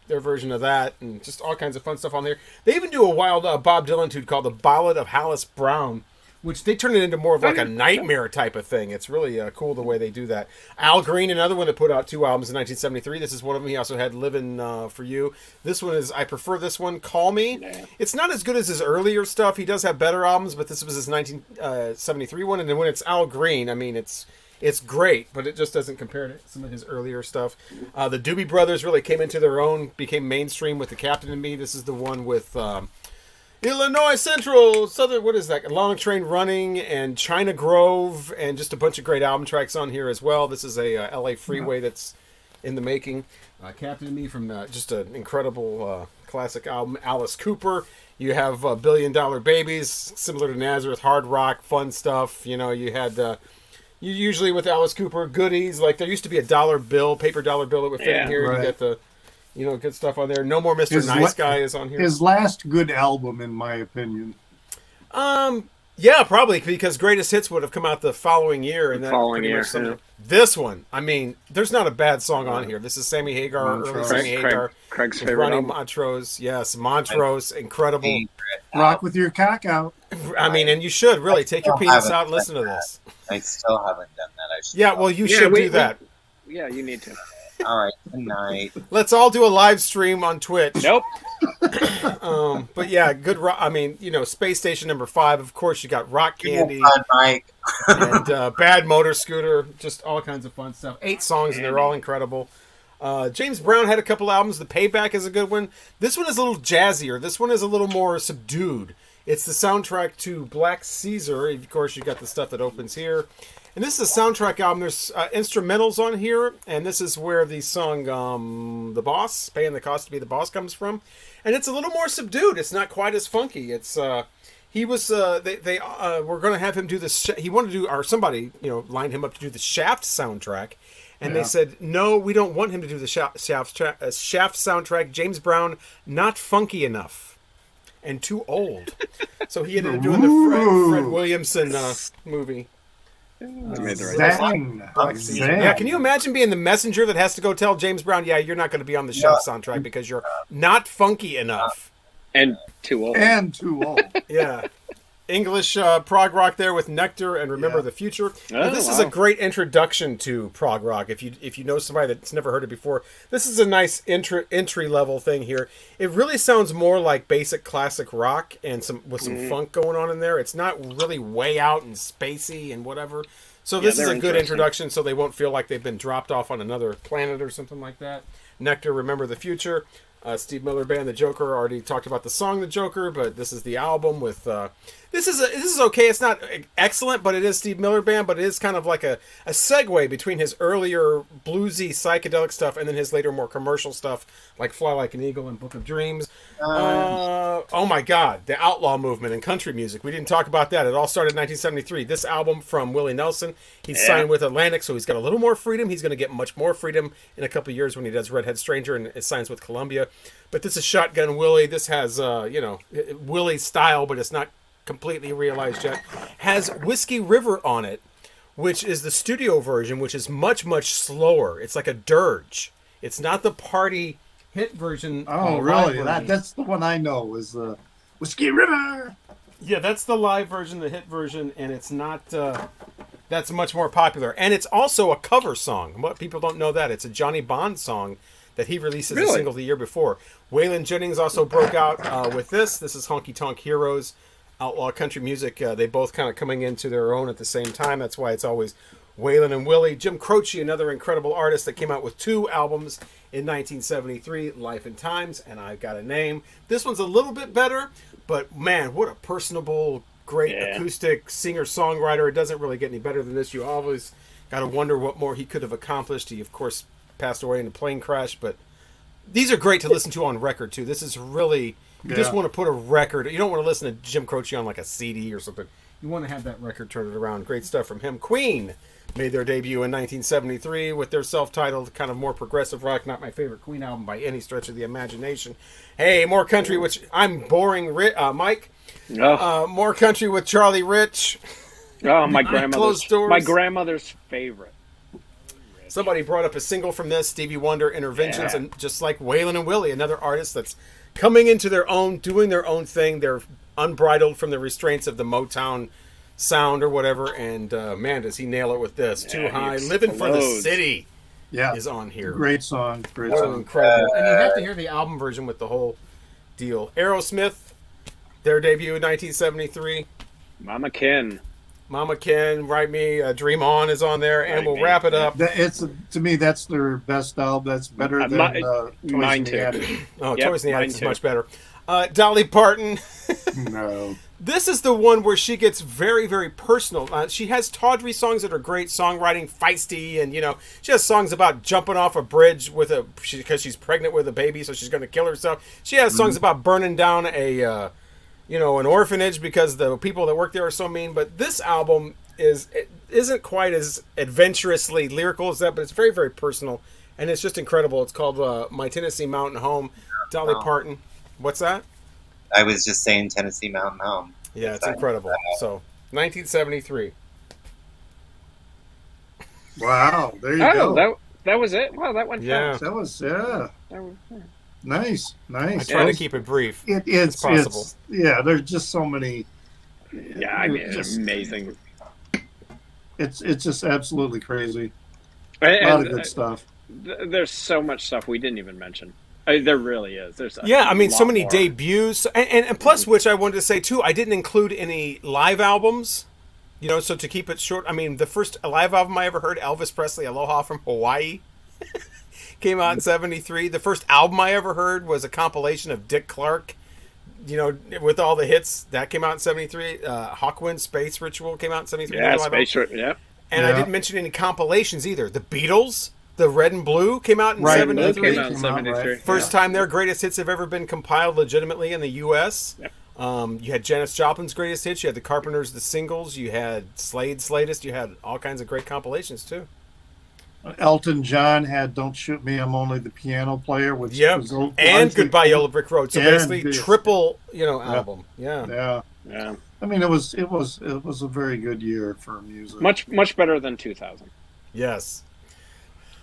their version of that, and just all kinds of fun stuff on there. They even do a wild Bob Dylan tune called The Ballad of Hallis Brown, which they turn it into more of like a nightmare type of thing. It's really cool the way they do that. Al Green, another one that put out 2 albums in 1973. This is one of them. He also had Livin' For You. This one I prefer this one, Call Me. Yeah. It's not as good as his earlier stuff. He does have better albums, but this was his 1973 one. And then when it's Al Green, I mean, it's great, but it just doesn't compare to some of his earlier stuff. The Doobie Brothers really came into their own, became mainstream with The Captain and Me. This is the one with Illinois Central, Southern, what is that? Long Train Running and China Grove, and just a bunch of great album tracks on here as well. This is a LA Freeway that's in the making. Captain and Me from just an incredible classic album. Alice Cooper. You have Billion Dollar Babies, similar to Nazareth, hard rock, fun stuff. You had... You usually with Alice Cooper, goodies, like there used to be a dollar bill, paper dollar bill that would fit in here. Right. You get the, good stuff on there. No More Mr. Nice Guy is on here.
His last good album, in my opinion.
Yeah, probably, because Greatest Hits would have come out the following year. And this one, I mean, there's not a bad song on here. This is Sammy Hagar, early Sammy Hagar.
Craig's favorite
album. Montrose, yes, Montrose, incredible.
Rock with your cock out.
I mean, and you should really take your penis out and listen to this.
I still haven't done that.
You should do that.
Yeah, you need to.
All right, good night.
Let's all do a live stream on Twitch.
Nope.
But yeah, good rock. I mean, Space Station number 5. Of course, you got Rock Candy and Bad Motor Scooter. Just all kinds of fun stuff. 8 songs, and they're all incredible. James Brown had a couple albums. The Payback is a good one. This one is a little jazzier. This one is a little more subdued. It's the soundtrack to Black Caesar. Of course, you got the stuff that opens here. And this is a soundtrack album. There's instrumentals on here, and this is where the song The Boss, Paying the Cost to Be the Boss, comes from. And it's a little more subdued. It's not quite as funky. It's He was. They were going to have him do this. He wanted to do, or somebody, lined him up to do the Shaft soundtrack, and they said, "No, we don't want him to do the Shaft soundtrack. James Brown, not funky enough, and too old." So he ended up doing the Fred Williamson movie. Yeah, can you imagine being the messenger that has to go tell James Brown, "Yeah, you're not going to be on the Shaft soundtrack because you're not funky enough."
And too old.
Yeah. English prog rock there with Nectar and Remember the Future. This is a great introduction to prog rock. If you know somebody that's never heard it before, this is a nice entry level thing here. It really sounds more like basic classic rock and some funk going on in there. It's not really way out and spacey and whatever. So this is a good introduction, so they won't feel like they've been dropped off on another planet or something like that. Nectar, Remember the Future. Steve Miller Band, The Joker. Already talked about the song The Joker, but this is the album with this is okay. It's not excellent, but it is Steve Miller Band, but it is kind of like a segue between his earlier bluesy psychedelic stuff and then his later more commercial stuff like Fly Like an Eagle and Book of Dreams. Oh my God, the outlaw movement in country music. We didn't talk about that. It all started in 1973. This album from Willie Nelson. He's signed with Atlantic, so he's got a little more freedom. He's going to get much more freedom in a couple of years when he does Redhead Stranger and signs with Columbia. But this is Shotgun Willie. This has, Willie style, but it's not completely realized yet. Has Whiskey River on it, which is the studio version, which is much, much slower. It's like a dirge. It's not the party hit version.
Oh, really? That's the one I know is the Whiskey River.
Yeah, that's the live version, the hit version, and it's not... that's much more popular. And it's also a cover song. What people don't know that. It's a Johnny Bond song that he released as a single the year before. Waylon Jennings also broke out with this. This is Honky Tonk Heroes, outlaw country music. They both kind of coming into their own at the same time. That's why it's always Waylon and Willie. Jim Croce, another incredible artist that came out with 2 albums in 1973, Life and Times, and I've Got a Name. This one's a little bit better, but man, what a personable, great acoustic singer-songwriter. It doesn't really get any better than this. You always got to wonder what more he could have accomplished. He, of course, passed away in a plane crash, but these are great to listen to on record, too. This is really... You just want to put a record... You don't want to listen to Jim Croce on like a CD or something. You want to have that record turn it around. Great stuff from him. Queen made their debut in 1973 with their self-titled, kind of more progressive rock. Not my favorite Queen album by any stretch of the imagination. Hey, more country, which I'm boring, Mike. More country with Charlie Rich.
Oh, my grandmother's favorite.
Somebody brought up a single from this, Stevie Wonder, Interventions, and just like Waylon and Willie, another artist that's coming into their own, doing their own thing. They're unbridled from the restraints of the Motown sound or whatever, and man, does he nail it with this. Too High, Living for the City is on here.
Great song.
Incredible. And you have to hear the album version with the whole deal. Aerosmith, their debut in 1973.
Mama Ken,
Write Me, Dream On is on there, and we'll wrap it up.
To me, that's their best album. That's better than
mine
Toys
too.
in the Attic.
Toys in the Attic is much better. Dolly Parton.
No.
This is the one where she gets very, very personal. She has tawdry songs that are great songwriting, feisty, and she has songs about jumping off a bridge because she's pregnant with a baby, so she's going to kill herself. She has songs about burning down an orphanage because the people that work there are so mean. But this album isn't quite as adventurously lyrical as that, but it's very, very personal, and it's just incredible. It's called My Tennessee Mountain Home. Dolly Parton. What's that?
I was just saying Tennessee Mountain Home.
Yeah, it's incredible. So, 1973.
Wow, there you go.
That was it? Wow, that went fast.
That was, Nice.
I try to keep it brief.
It's
possible.
There's just so many.
Yeah, I mean, it's amazing.
It's just absolutely crazy. A lot of good stuff.
There's so much stuff we didn't even mention. There really is. There's
so many debuts, and plus, which I wanted to say too, I didn't include any live albums. So to keep it short, I mean, the first live album I ever heard, Elvis Presley, Aloha from Hawaii, came out in 73. The first album I ever heard was a compilation of Dick Clark, with all the hits. That came out in 73. Hawkwind Space Ritual came out in 73.
Yeah, Space Ritual, yeah.
And I didn't mention any compilations either. The Beatles, The Red and Blue came out in 73.
Came out in 73.
First time their greatest hits have ever been compiled legitimately in the U.S.
Yep.
You had Janis Joplin's greatest hits. You had the Carpenters, the singles. You had Slade's latest. You had all kinds of great compilations too.
Elton John had "Don't Shoot Me, I'm Only the Piano Player," which was
and "Goodbye Yellow Brick Road." So basically, triple, album.
Yeah. I mean, it was a very good year for music.
Much better than 2000.
Yes.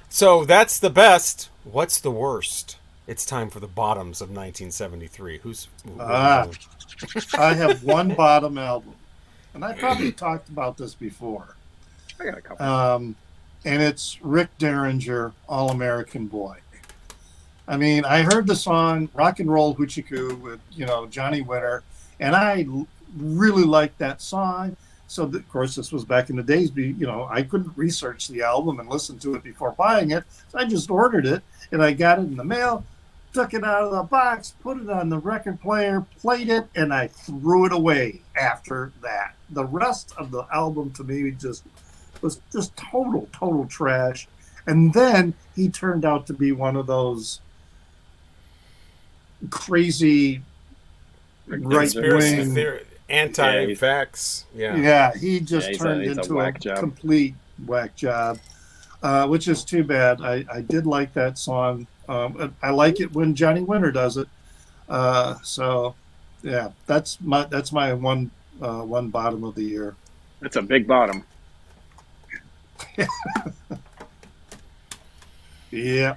So that's the best. What's the worst? It's time for the bottoms of 1973.
I have one bottom album, and I probably talked about this before.
I got a couple.
And it's Rick Derringer, All American Boy. I mean, I heard the song Rock and Roll Hoochie Coo with, Johnny Winter, and I really liked that song. So, of course, this was back in the days, I couldn't research the album and listen to it before buying it. So I just ordered it, and I got it in the mail, took it out of the box, put it on the record player, played it, and I threw it away after that. The rest of the album, to me, was just total trash. And then he turned out to be one of those crazy right-wing
anti-vax.
Yeah, he just turned into a complete whack job, which is too bad. I did like that song. I like it when Johnny Winter does it. So yeah, that's my one bottom of the year.
That's a big bottom.
Yeah.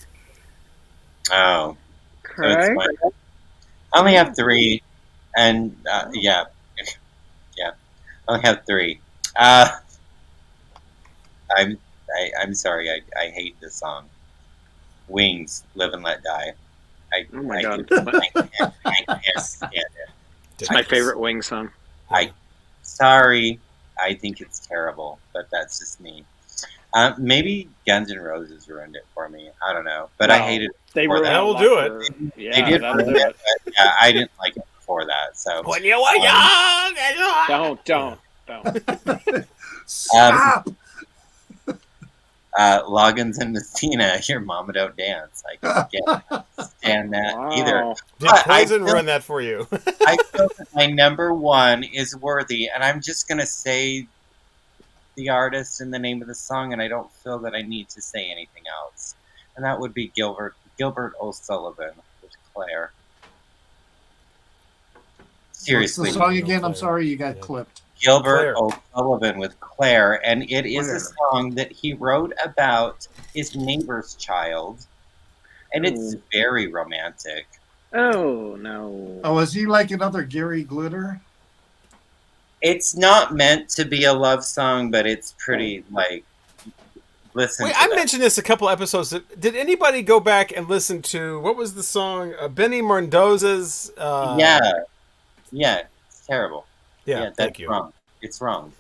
Oh.
Okay.
I only have 3, and yeah, I only have 3. I'm sorry. I hate this song. Wings, Live and Let Die.
Oh my God.
I can't stand it.
It's my favorite Wings song.
Sorry. I think it's terrible, but that's just me. Maybe Guns N' Roses ruined it for me. I don't know, but I hated it.
They ruined
that will do it.
Yeah,
they did ruin it, but I didn't like it before that. So
when you were young,
don't.
Stop.
Loggins and Messina, Your Mama Don't Dance. I can't stand that either.
Did Poison ruin that for you?
I feel that my number 1 is worthy, and I'm just going to say the artist and the name of the song, and I don't feel that I need to say anything else. And that would be Gilbert O'Sullivan with Claire. Seriously.
What's the song again? I'm sorry, you got clipped.
Gilbert O'Sullivan with Claire, and it is a song that he wrote about his neighbor's child, and it's very romantic.
Oh, no.
Oh, is he like another Gary Glitter?
It's not meant to be a love song, but it's pretty, listen to
I mentioned this a couple episodes. Did anybody go back and listen to, what was the song? Benny Mendoza's...
Yeah, it's terrible.
Yeah,
that's wrong. It's wrong.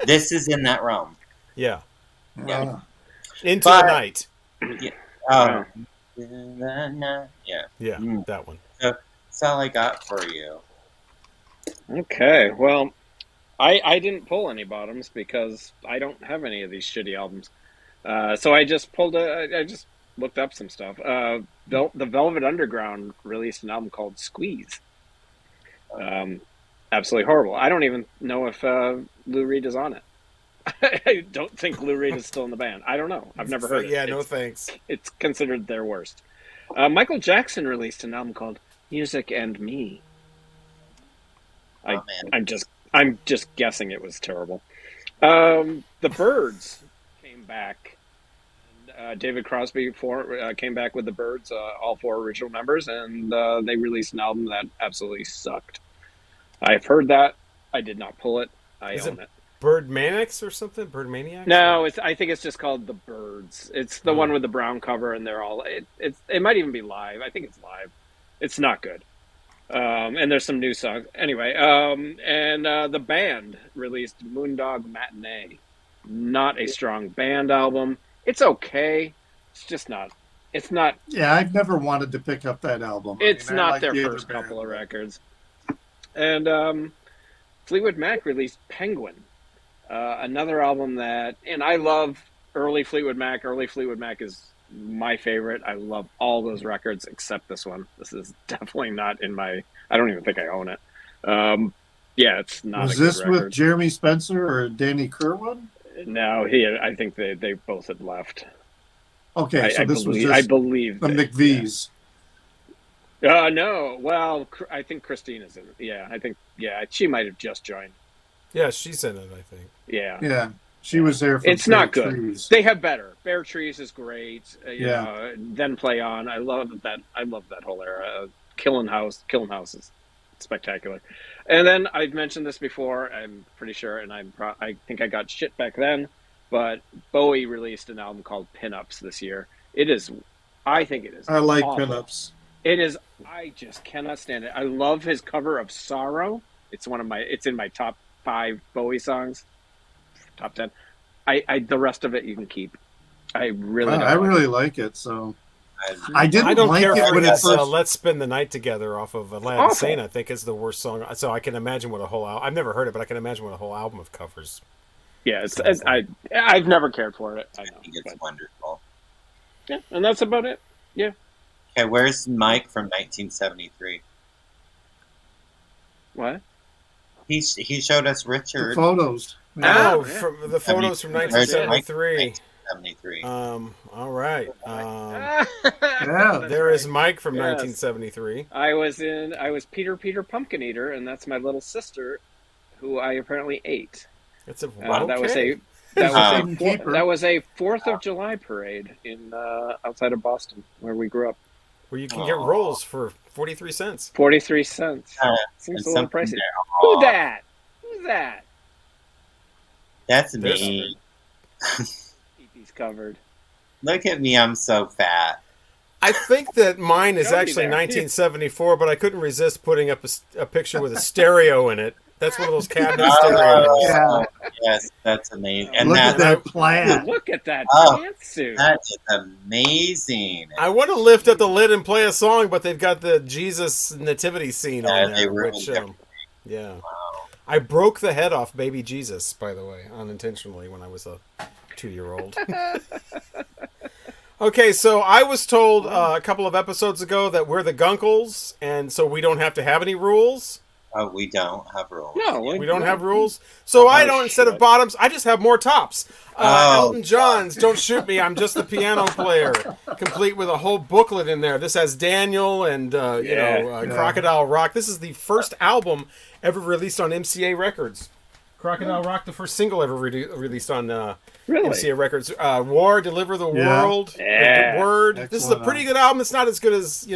This is in that realm.
Yeah.
Yeah.
Into the Night.
Yeah.
Yeah, that one.
So that's all I got for you.
Okay, well, I didn't pull any bottoms because I don't have any of these shitty albums. So I just I just looked up some stuff. The Velvet Underground released an album called Squeeze. Absolutely horrible. I don't even know if Lou Reed is on it. I don't think Lou Reed is still in the band. I don't know. I've never heard it.
Yeah, no thanks.
It's considered their worst. Michael Jackson released an album called Music and Me. I'm just guessing it was terrible. The Byrds came back. David Crosby came back with the Byrds, all 4 original members, and they released an album that absolutely sucked. I've heard that. I did not pull it. I own it.
Bird Maniacs or something? Bird Maniacs?
No, I think it's just called The Byrds. It's the one with the brown cover, and they're all. It might even be live. I think it's live. It's not good. And there's some new songs. Anyway, and the band released Moondog Matinee. Not a strong band album. It's okay. It's just not. It's not.
Yeah, I've never wanted to pick up that album.
It's not their first couple of records. And Fleetwood Mac released Penguin, another album that, and I love early Fleetwood Mac. Early Fleetwood Mac is my favorite. I love all those records except this one. This is definitely not in my I don't even think I own it. Yeah, it's not.
Was
a good
this
record.
with Jeremy Spencer or Danny Kerwin?
No, I think they both had left.
Okay, so this was just
I believe
the McVies.
Yeah. No, well, I think Christina's in it. Yeah, I think she might have just joined.
Yeah, she's in it, I think.
Yeah.
She was there for
It's not good.
Trees.
They have better. Bare Trees is great. You know, Then Play On. I love that whole era. Killing House is spectacular. And then I've mentioned this before, I'm pretty sure, and I think I got shit back then, but Bowie released an album called Pinups this year. I think it is.
I like
awful.
Pinups.
It is. I just cannot stand it. I love his cover of Sorrow. It's in my top 5 Bowie songs. Top 10. The rest of it you can keep. I really
like it. So I don't
like care
it
for
when
his,
it first.
Let's Spend the Night Together off of Aladdin Sane. I think is the worst song. So I can imagine what a whole album. I've never heard it, but I can imagine what a whole album of covers.
Yeah, I've never cared for it. I
think it's wonderful.
Yeah, and that's about it. Yeah.
Okay, where's Mike from 1973?
What?
He showed us Richard.
The photos.
Oh, from the photos from 1973.
1973.
All right.
Yeah,
there is Mike from 1973.
I was Peter Pumpkin Eater, and that's my little sister, who I apparently ate.
It's a
okay. That was a 4th of July parade in outside of Boston, where we grew up.
Where you can get rolls for 43 cents.
43 cents. Seems a little pricey. Who's that?
That's me.
He's covered.
Look at me, I'm so fat.
I think that mine is actually 1974, but I couldn't resist putting up a picture with a stereo in it. That's one of those cabinet stereos.
Yeah.
Yes, that's amazing. And
look at that plant.
Look at that pantsuit.
That is amazing.
I want to lift up the lid and play a song, but they've got the Jesus nativity scene on there. Wow. I broke the head off baby Jesus, by the way, unintentionally when I was a 2-year-old. Okay, so I was told a couple of episodes ago that we're the Guncles, and so we don't have to have any rules.
We don't have rules.
No,
we don't have rules. So I don't, instead of bottoms, I just have more tops. Elton John's Don't Shoot Me, I'm Just the Piano Player, complete with a whole booklet in there. This has Daniel and Crocodile Rock. This is the first album ever released on MCA Records. Crocodile Rock, the first single ever released on MCA Records. War, Deliver the World, The Word. Excellent. This is a pretty good album. It's not as good as,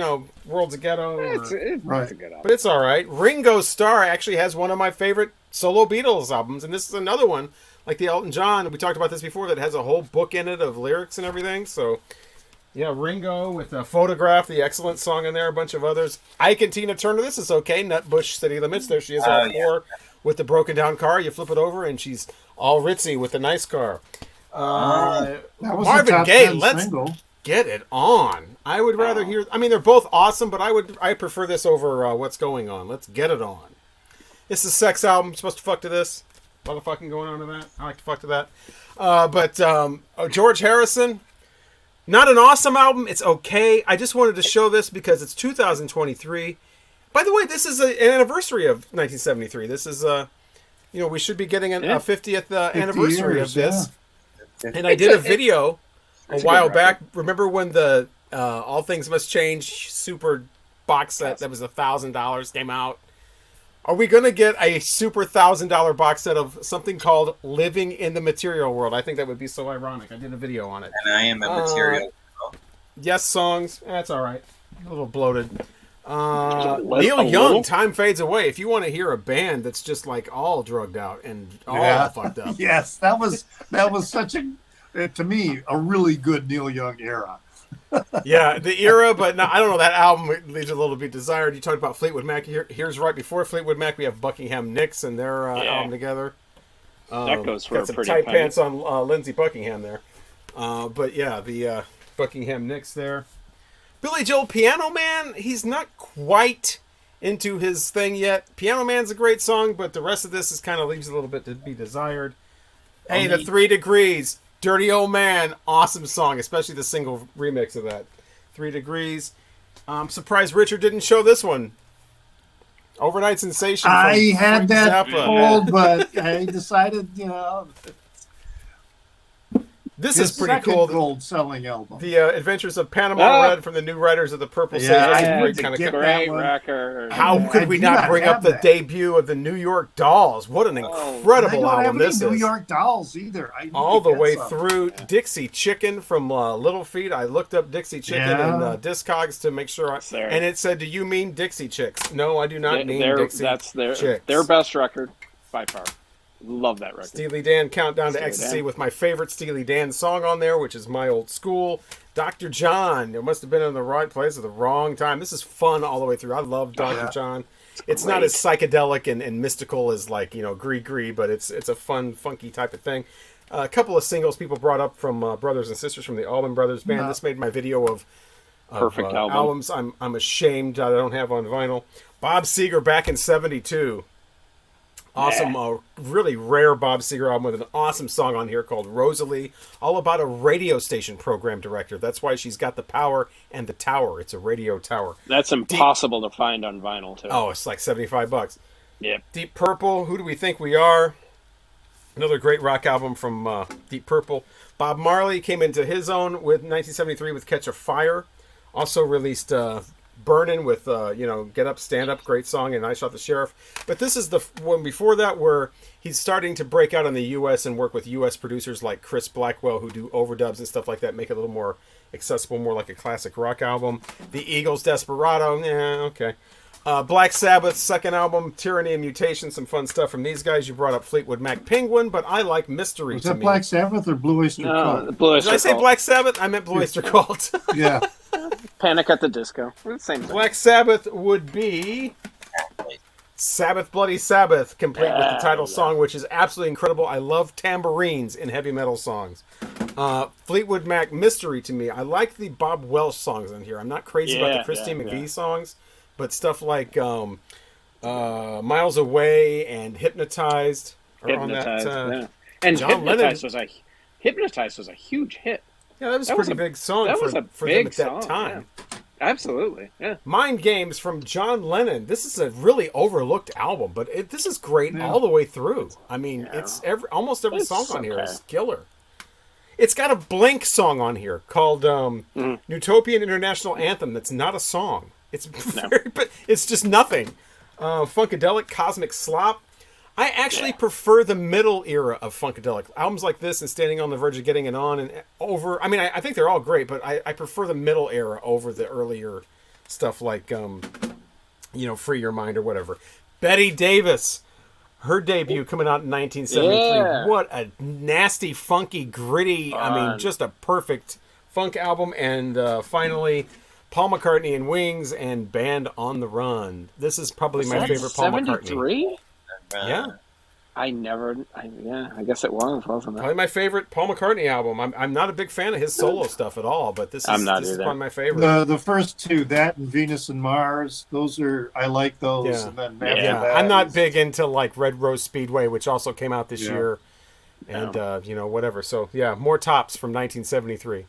World's a Ghetto.
It's a good album.
But it's all right. Ringo Starr actually has one of my favorite solo Beatles albums, and this is another one, like the Elton John. We talked about this before, that has a whole book in it of lyrics and everything. So, yeah, Ringo with a Photograph, the excellent song in there, a bunch of others. Ike and Tina Turner, this is okay. Nutbush City Limits, there she is on the floor. With the broken down car, you flip it over, and she's all ritzy with the nice car. Marvin Gaye, let's get it on. I would rather hear. I mean, they're both awesome, but I prefer this over What's Going On. Let's get it on. It's a sex album. Supposed to fuck to this. A lot of fucking going on to that. I like to fuck to that. But George Harrison, not an awesome album. It's okay. I just wanted to show this because it's 2023. By the way, this is an anniversary of 1973. This is, we should be getting a 50th anniversary of this. Yeah. And I did a video a while back. Remember when the All Things Must Change super box set that was $1,000 came out? Are we going to get a super $1,000 box set of something called Living in the Material World? I think that would be so ironic. I did a video on it.
And I am a material girl.
Yes, songs. That's all right. A little bloated. Neil Young, Time Fades Away. If you want to hear a band that's just like all drugged out and all fucked up.
Yes, that was such to me, a really good Neil Young era.
Yeah, the era, but no, I don't know, that album leaves a little bit desired. You talked about Fleetwood Mac. Here's right before Fleetwood Mac, we have Buckingham Nicks and their album together.
That goes for
got some tight pants on Lindsey Buckingham there. But yeah, the Buckingham Nicks there. Billy Joel, Piano Man, he's not quite into his thing yet. Piano Man's a great song, but the rest of this is kind of leaves a little bit to be desired. Hey, the 3 Degrees, Dirty Old Man, awesome song, especially the single remix of that. 3 Degrees. I'm surprised Richard didn't show this one. Overnight Sensation.
I had that
Zappa.
pulled, but I decided,
This
his
is pretty
second
cool.
gold-selling album.
The Adventures of Panama Red from the new writers of the Purple Sage.
Yeah,
That's
I
a
had
great
to
kind
get
of
Great
that one.
record.
How could we not bring up the debut of the New York Dolls? What an incredible album this is.
New York Dolls either.
All the way through Dixie Chicken from Little Feat. I looked up Dixie Chicken in Discogs to make sure. And it said, "Do you mean Dixie Chicks?" No, I do not mean Dixie Chicks.
That's their best record by far. Love that record.
Steely Dan, Countdown to Ecstasy, with my favorite Steely Dan song on there, which is My Old School. Dr. John, it must have been in the right place at the wrong time. This is fun all the way through. I love Dr. John. It's not as psychedelic and mystical as Gree, but it's a fun, funky type of thing. A couple of singles people brought up from brothers and sisters from the Allman Brothers Band. This made my video of
perfect
albums I'm ashamed I don't have on vinyl. Bob Seger back in 72. Awesome, really rare Bob Seger album with an awesome song on here called Rosalie, all about a radio station program director. That's why she's got the power and the tower. It's a radio tower.
That's impossible to find on vinyl, too.
Oh, it's like $75.
Yeah.
Deep Purple, Who Do We Think We Are? Another great rock album from Deep Purple. Bob Marley came into his own with 1973 with Catch a Fire. Also released Burnin' with, Get Up, Stand Up, great song, and I Shot the Sheriff. But this is the one before that where he's starting to break out in the U.S. and work with U.S. producers like Chris Blackwell, who do overdubs and stuff like that, make it a little more accessible, more like a classic rock album. The Eagles' Desperado, okay. Black Sabbath's second album, Tyranny and Mutation, some fun stuff from these guys. You brought up Fleetwood Mac Penguin, but I like Mystery
Was
to
that
me.
Black Sabbath or Blue Oyster Cult?
Blue Oyster
Did I say
Cult.
Black Sabbath? I meant Blue Oyster Cult.
Yeah.
Panic at the Disco. Same thing.
Black Sabbath would be Sabbath Bloody Sabbath, complete with the title song, which is absolutely incredible. I love tambourines in heavy metal songs. Fleetwood Mac, Mystery to me. I like the Bob Welsh songs on here. I'm not crazy about the Christine McVie songs, but stuff like Miles Away and Hypnotized are on that.
And
John Lennon.
Hypnotized was a huge hit.
Yeah, that was a pretty big song for them at that time.
Yeah. Absolutely, yeah.
Mind Games from John Lennon. This is a really overlooked album, but this is great all the way through. I mean, it's almost every song on here is killer. It's got a Blink song on here called Utopian International Anthem that's not a song. It's but it's just nothing. Funkadelic, Cosmic Slop. I actually prefer the middle era of Funkadelic. Albums like this and Standing on the Verge of Getting It On and over. I mean, I think they're all great, but I prefer the middle era over the earlier stuff like, Free Your Mind or whatever. Betty Davis, her debut coming out in 1973.
Yeah.
What a nasty, funky, gritty, just a perfect funk album. And finally, Paul McCartney and Wings and Band on the Run. This is probably my favorite Paul McCartney.
73?
Yeah.
I guess it was, wasn't it?
Probably my favorite Paul McCartney album. I'm not a big fan of his solo stuff at all, but this is probably my favorite.
The first two, that and Venus and Mars, I like those.
Yeah.
And then
that I'm not big into like Red Rose Speedway, which also came out this year, and whatever. So more tops from 1973.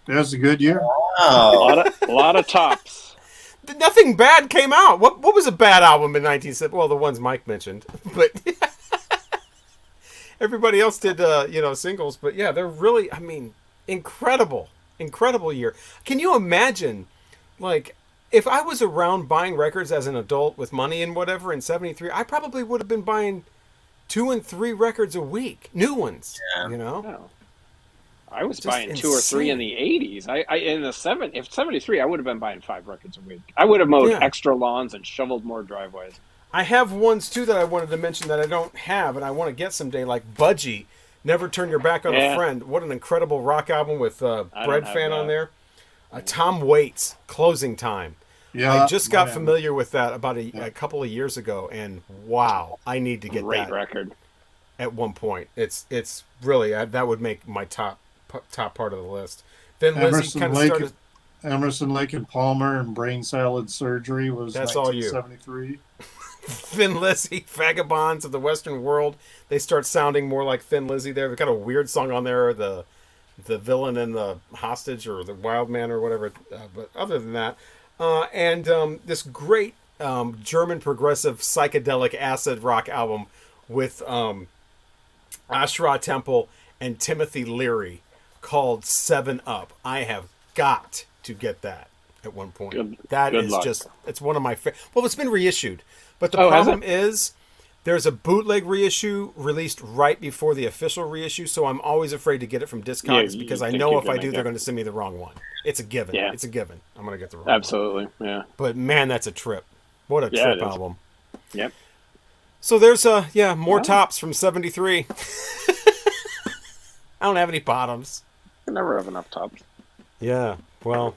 That was a good year.
Wow.
A lot of tops.
Nothing bad came out. What was a bad album in 1970? Well, the ones Mike mentioned, but everybody else did singles. But they're really, incredible year. Can you imagine, like, if I was around buying records as an adult with money and whatever in 73, I probably would have been buying 2 and 3 records a week, new ones.
Oh. I was
Just
buying 2 or 3
insane.
in the 80s. If 73, I would have been buying 5 records a week. I would have mowed extra lawns and shoveled more driveways.
I have ones too that I wanted to mention that I don't have and I want to get someday, like Budgie, Never Turn Your Back on a Friend. What an incredible rock album with Bread Fan on there. Tom Waits, Closing Time.
Yeah,
I just got familiar with that about a couple of years ago, and wow, I need to get
Great
that
record.
at one point. It's really that would make my top part of the list. Then Lizzie kind of started.
Emerson, Lake and Palmer and Brain Salad Surgery was
That's all you.
1973.
Thin Lizzy, Vagabonds of the Western World. They start sounding more like Thin Lizzy there. They've got a weird song on there, the villain and the hostage or the wild man or whatever. But other than that, and this great German progressive psychedelic acid rock album with Ashra Temple and Timothy Leary called 7 Up. I have got to get that at one point. It's one of my well, it's been reissued, but the problem is there's a bootleg reissue released right before the official reissue, so I'm always afraid to get it from Discogs because I know if I do, they're going to send me the wrong one. It's a given. Yeah. It's a given. I'm going to get the wrong one.
Absolutely, yeah.
But man, that's a trip. What a trip album.
Yep.
So there's more tops from 73. I don't have any bottoms.
I never have enough tops.
Yeah, well,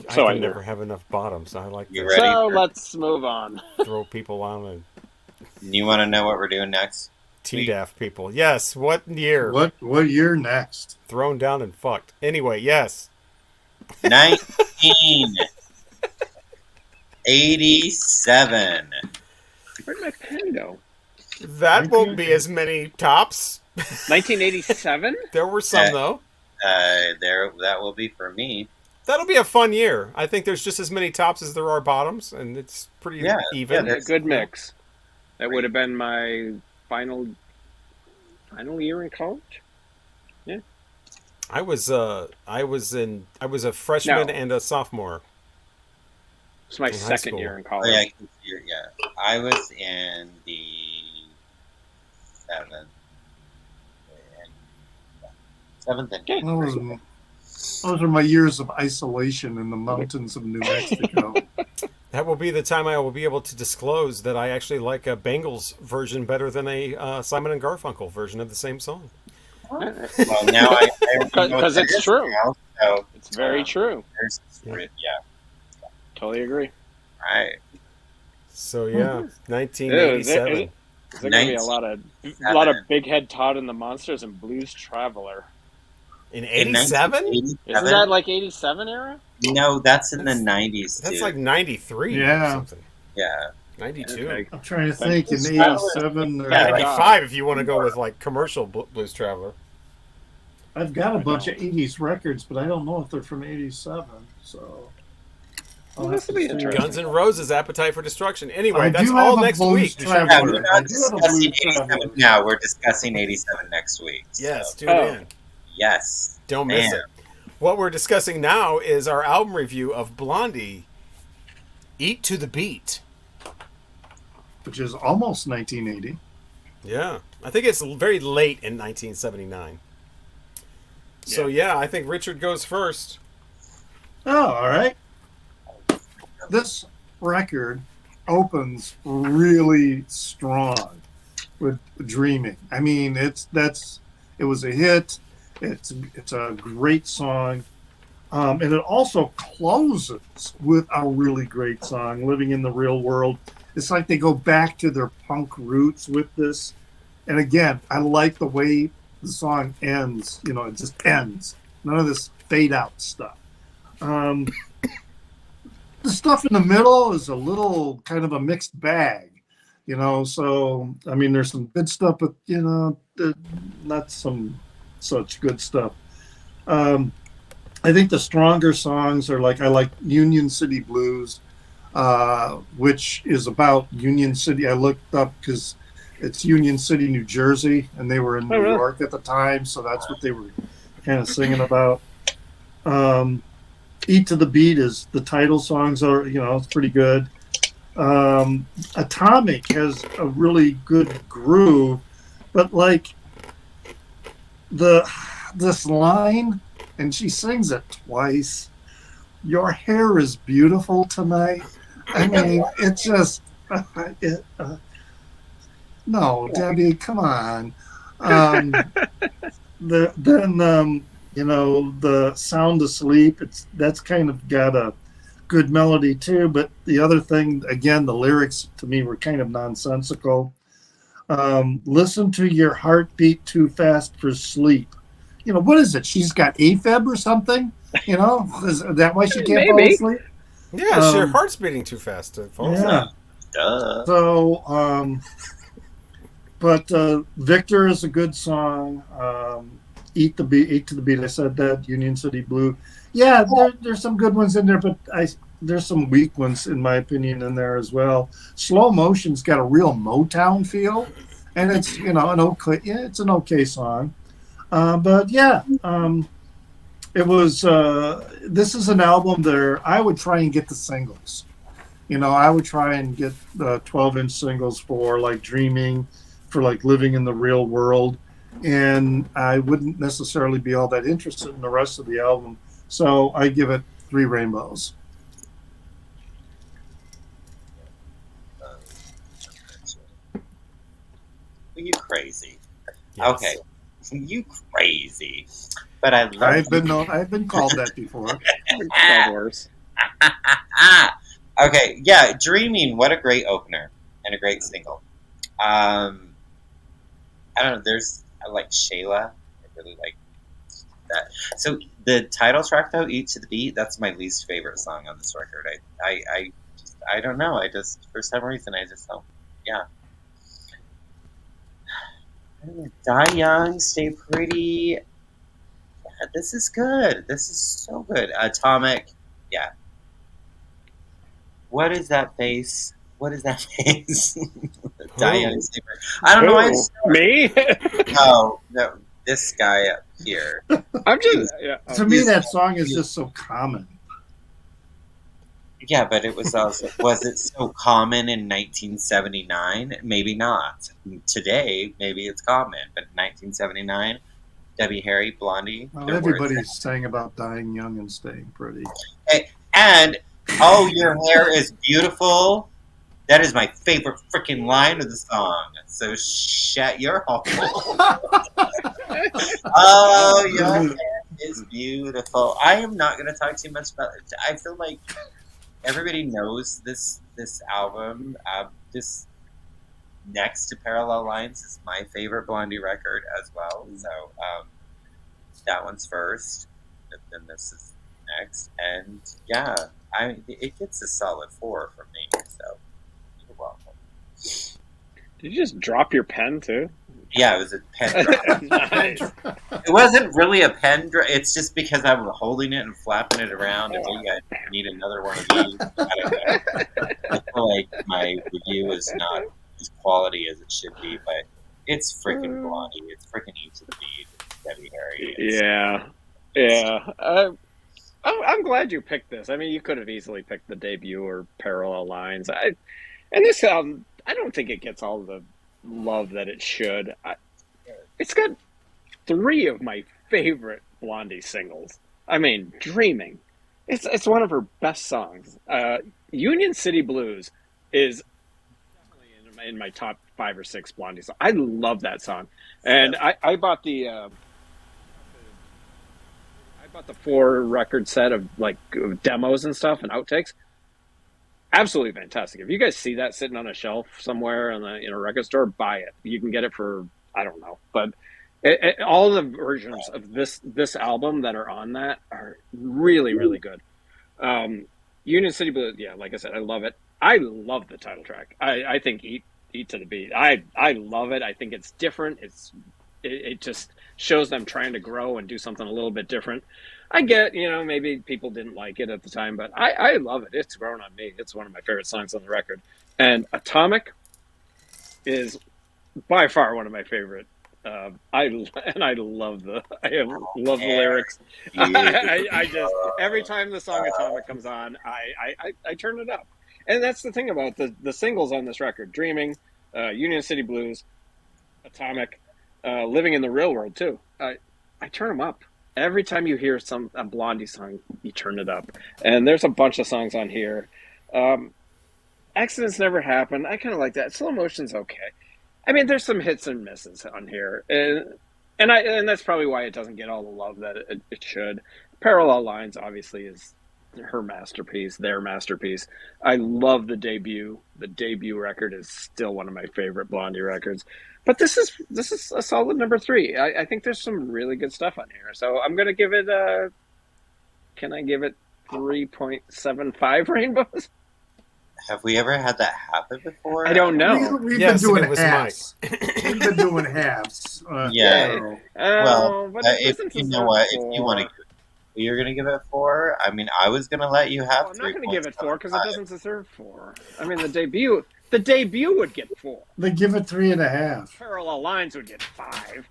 I never have enough bottoms. I like
you
to
ready
let's move on.
Throw people on and...
You want to know what we're doing next?
T-Daff people. Yes, what year?
What year next?
Thrown down and fucked. Anyway, yes.
1987.
Where'd my pen go?
That won't be as many tops.
1987?
There were some, though.
That will be for me.
That'll be a fun year. I think there's just as many tops as there are bottoms, and it's pretty even.
Yeah, a good mix. That would have been my final year in college. Yeah.
I was a freshman and a sophomore.
It's my second year in college.
I was in the 7th and 8th.
Those are my years of isolation in the mountains of New Mexico.
That will be the time I will be able to disclose that I actually like a Bangles version better than a Simon and Garfunkel version of the same song.
Well, now I
because it's true.
Now, so,
it's very true.
Yeah.
Totally agree.
Right.
So 1987.
There's going to be a lot of Big Head Todd and the Monsters and Blues Traveler.
In 87?
Isn't that like 87 era?
No, that's in the 90s.
That's like 93 or something.
Yeah.
92.
I'm trying to think. In 87 or
95 if you want to go with like commercial Blues Traveler.
I've got a bunch of 80s records, but I don't know if they're from 87. So
this will be interesting.
Guns N' Roses, Appetite for Destruction. Anyway, that's all next week.
We're discussing 87 next week.
Yes, tune in.
Yes.
Don't miss it. What we're discussing now is our album review of Blondie, Eat to the Beat.
Which is almost 1980.
Yeah. I think it's very late in 1979. So, I think Richard goes first.
Oh, all right. This record opens really strong with Dreaming. I mean, it was a hit. It's a great song. And it also closes with a really great song, Living in the Real World. It's like they go back to their punk roots with this. And again, I like the way the song ends. You know, it just ends. None of this fade out stuff. The stuff in the middle is a little kind of a mixed bag, you know. So, I mean, there's some good stuff, but, you know, not some such good stuff. I think the stronger songs are I like Union City Blues, which is about Union City. I looked up because it's Union City, New Jersey, and they were in New York at the time, so that's what they were kind of singing about. Eat to the Beat is the title songs are, you know, it's pretty good. Atomic has a really good groove, but like this line, and she sings it twice. Your hair is beautiful tonight. I mean, it's just no, Debbie, come on. You know, the Sound Asleep. That's kind of got a good melody too. But the other thing, again, the lyrics to me were kind of nonsensical. Listen to your heartbeat too fast for sleep. You know, what is it? She's got AFib or something? You know, is that why she can't fall asleep?
Yeah, her heart's beating too fast to fall asleep.
Duh.
So, but Victor is a good song. Eat to the Beat. I said that. Union City Blue. Yeah, there's some good ones in there, but there's some weak ones in my opinion in there as well. Slow Motion's got a real Motown feel, and it's it's an okay song, but yeah, it was. This is an album that I would try and get the singles. I would try and get 12-inch singles for like Dreaming, for like Living in the Real World, and I wouldn't necessarily be all that interested in the rest of the album. So I give it 3 rainbows.
You crazy?
Yes.
Okay, you crazy. But
I've been called that before.
Worse.
Okay, yeah, Dreaming. What a great opener and a great single. I don't know. I like Shayla. I really like that. So the title track, though, "Eat to the Beat," that's my least favorite song on this record. I don't know. I just, for some reason, I just don't. Yeah. Die Young, Stay Pretty. Yeah, this is good. This is so good. Atomic. Yeah. What is that face? What is that face? Die Young, Stay Pretty. I don't know.
Me?
No, this guy up here.
I'm just.
To me, that song is just so common.
Yeah, but it was also, was it so common in 1979? Maybe not. Today, maybe it's common, but in 1979, Debbie Harry, Blondie.
Well, everybody's saying about dying young and staying pretty.
Hey, and, oh, your hair is beautiful. That is my favorite freaking line of the song. So shut your hole. Oh, your hair is beautiful. I am not going to talk too much about it. I feel like everybody knows this album. This next to Parallel Lines is my favorite Blondie record as well. So that one's first, and then this is next. And yeah, it gets a solid 4 from me. So you're welcome.
Did you just drop your pen too?
Yeah, it was a pen drop.
Nice.
It wasn't really a pen drop. It's just because I was holding it and flapping it around, and maybe I need another one of these. I don't know. I feel like my review is not as quality as it should be, but it's freaking Blondie. It's freaking Eat to the Beat. It's Debbie Harry.
Yeah. I'm glad you picked this. I mean, you could have easily picked the debut or Parallel Lines. And this album, I don't think it gets all the love that it should. It's got 3 of my favorite Blondie singles. I mean, Dreaming. It's one of her best songs. Union City Blues is definitely in my top 5 or 6 Blondie songs. I love that song. And I bought the 4 record set of like demos and stuff and outtakes. Absolutely fantastic. If you guys see that sitting on a shelf somewhere in a record store, buy it. You can get it for, I don't know, but all the versions of this album that are on that are really, really good. Union City Blues, yeah, like I said, I love it. I love the title track. I think Eat to the Beat. I love it. I think it's different. It just shows them trying to grow and do something a little bit different. I get, maybe people didn't like it at the time, but I love it. It's grown on me. It's one of my favorite songs on the record. And Atomic is by far one of my favorite. I love the lyrics. I just, every time the song Atomic comes on, I turn it up. And that's the thing about the singles on this record: Dreaming, Union City Blues, Atomic, Living in the Real World too. I turn them up. Every time you hear a Blondie song, you turn it up. And there's a bunch of songs on here. Accidents Never Happen. I kind of like that. Slow Motion's okay. I mean, there's some hits and misses on here. And that's probably why it doesn't get all the love that it should. Parallel Lines, obviously, is her masterpiece, their masterpiece. I love the debut. The debut record is still one of my favorite Blondie records. But this is a solid number 3. I think there's some really good stuff on here. So I'm going to give it can I give it 3.75 rainbows?
Have we ever had that happen before?
I don't know.
We've been doing halves. We've been doing halves.
Yeah. Well, if you know what, if You're gonna give it 4? I mean, I was gonna let you have.
Well, I'm not gonna give it 4 because it doesn't deserve 4. I mean, the debut would get 4.
They give it 3.5.
Parallel Lines would get 5.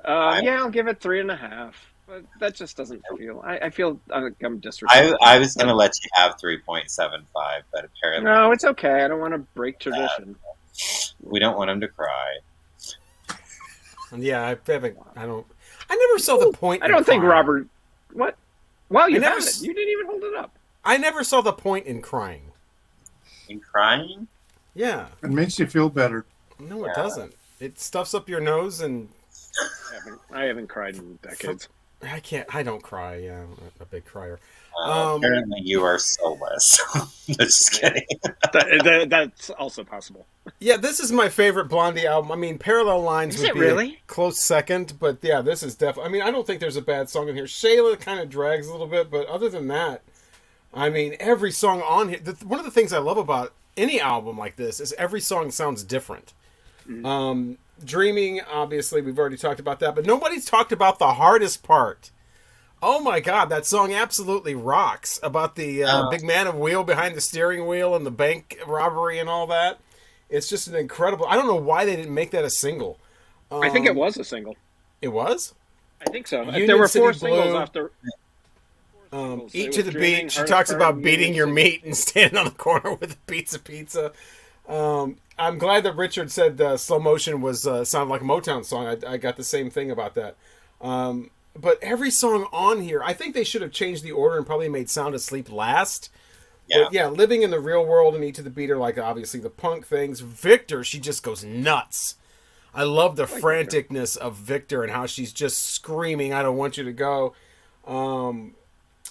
Yeah, I'll give it 3.5. But that just doesn't feel. I feel I'm disrespectful.
I was gonna let you have 3.75, but apparently
no, it's okay. I don't want to break tradition.
We don't want him to cry.
Yeah, I never saw the point.
I don't think Robert. What? Well, you have it. You didn't even hold it up.
I never saw the point in crying.
In crying?
Yeah.
It makes you feel better.
No, it doesn't. It stuffs up your nose and.
I haven't cried in decades.
I don't cry. Yeah, I'm a big crier.
Apparently, you are soulless. Just kidding.
That's also possible.
Yeah, this is my favorite Blondie album. I mean, Parallel Lines would be a close second, but yeah, this is definitely. I mean, I don't think there's a bad song in here. Shayla kind of drags a little bit, but other than that, I mean, every song on here. One of the things I love about any album like this is every song sounds different. Mm-hmm. Dreaming, obviously, we've already talked about that, but nobody's talked about the hardest part. Oh my God, that song absolutely rocks about the big man of wheel behind the steering wheel and the bank robbery and all that. It's just an incredible. I don't know why they didn't make that a single.
I think it was a single.
It was?
I think so.
Union
there were
City
4
Blue,
singles after.
Eat to the Beat. She talks about beating your meat and standing on the corner with a pizza. I'm glad that Richard said Slow Motion was sounded like a Motown song. I got the same thing about that. But every song on here, I think they should have changed the order and probably made Sound Asleep last. Yeah. But yeah, Living in the Real World and Eat to the Beat are like obviously the punk things. Victor, she just goes nuts. I love the franticness of Victor and how she's just screaming, I don't want you to go.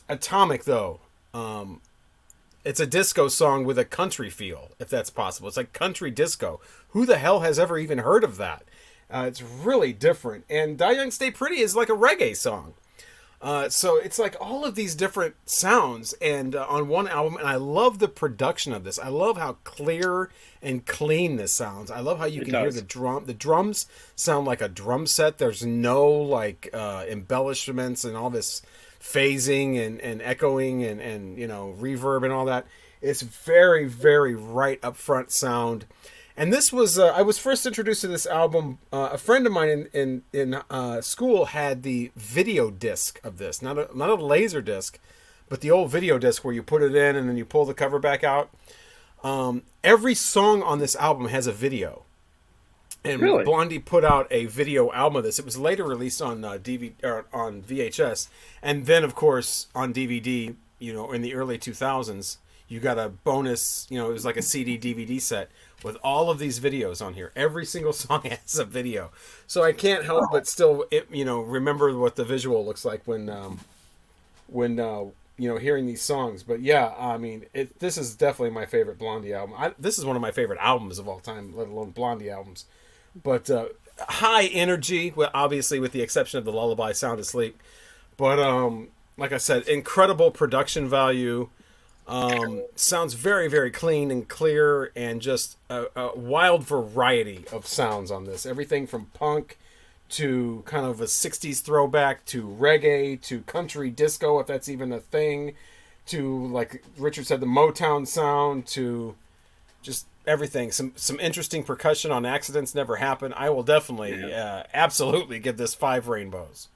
Atomic, though. It's a disco song with a country feel, if that's possible. It's like country disco. Who the hell has ever even heard of that? It's really different. And Die Young Stay Pretty is like a reggae song. So it's like all of these different sounds and on one album. And I love the production of this. I love how clear and clean this sounds. I love how you can hear the drum. The drums sound like a drum set. There's no like embellishments and all this phasing and echoing and you know reverb and all that. It's very, very right up front sound. And this was I was first introduced to this album. A friend of mine in school had the video disc of this, not a laser disc, but the old video disc where you put it in and then you pull the cover back out. Every song on this album has a video. And really? Blondie put out a video album of this. It was later released on DVD or on VHS, and then of course on DVD. You know, in the early 2000s, you got a bonus. You know, it was like a CD DVD set with all of these videos on here. Every single song has a video, so I can't help but still, remember what the visual looks like when hearing these songs. But yeah, I mean, this is definitely my favorite Blondie album. This is one of my favorite albums of all time, let alone Blondie albums. But high energy, well, obviously with the exception of the lullaby Sound Asleep. But like I said, incredible production value. Sounds very, very clean and clear, and just a wild variety of sounds on this. Everything from punk to kind of a 60s throwback to reggae to country disco, if that's even a thing, to, like Richard said, the Motown sound, to just everything. Some interesting percussion on Accidents Never Happen. I will definitely, absolutely give this 5 rainbows.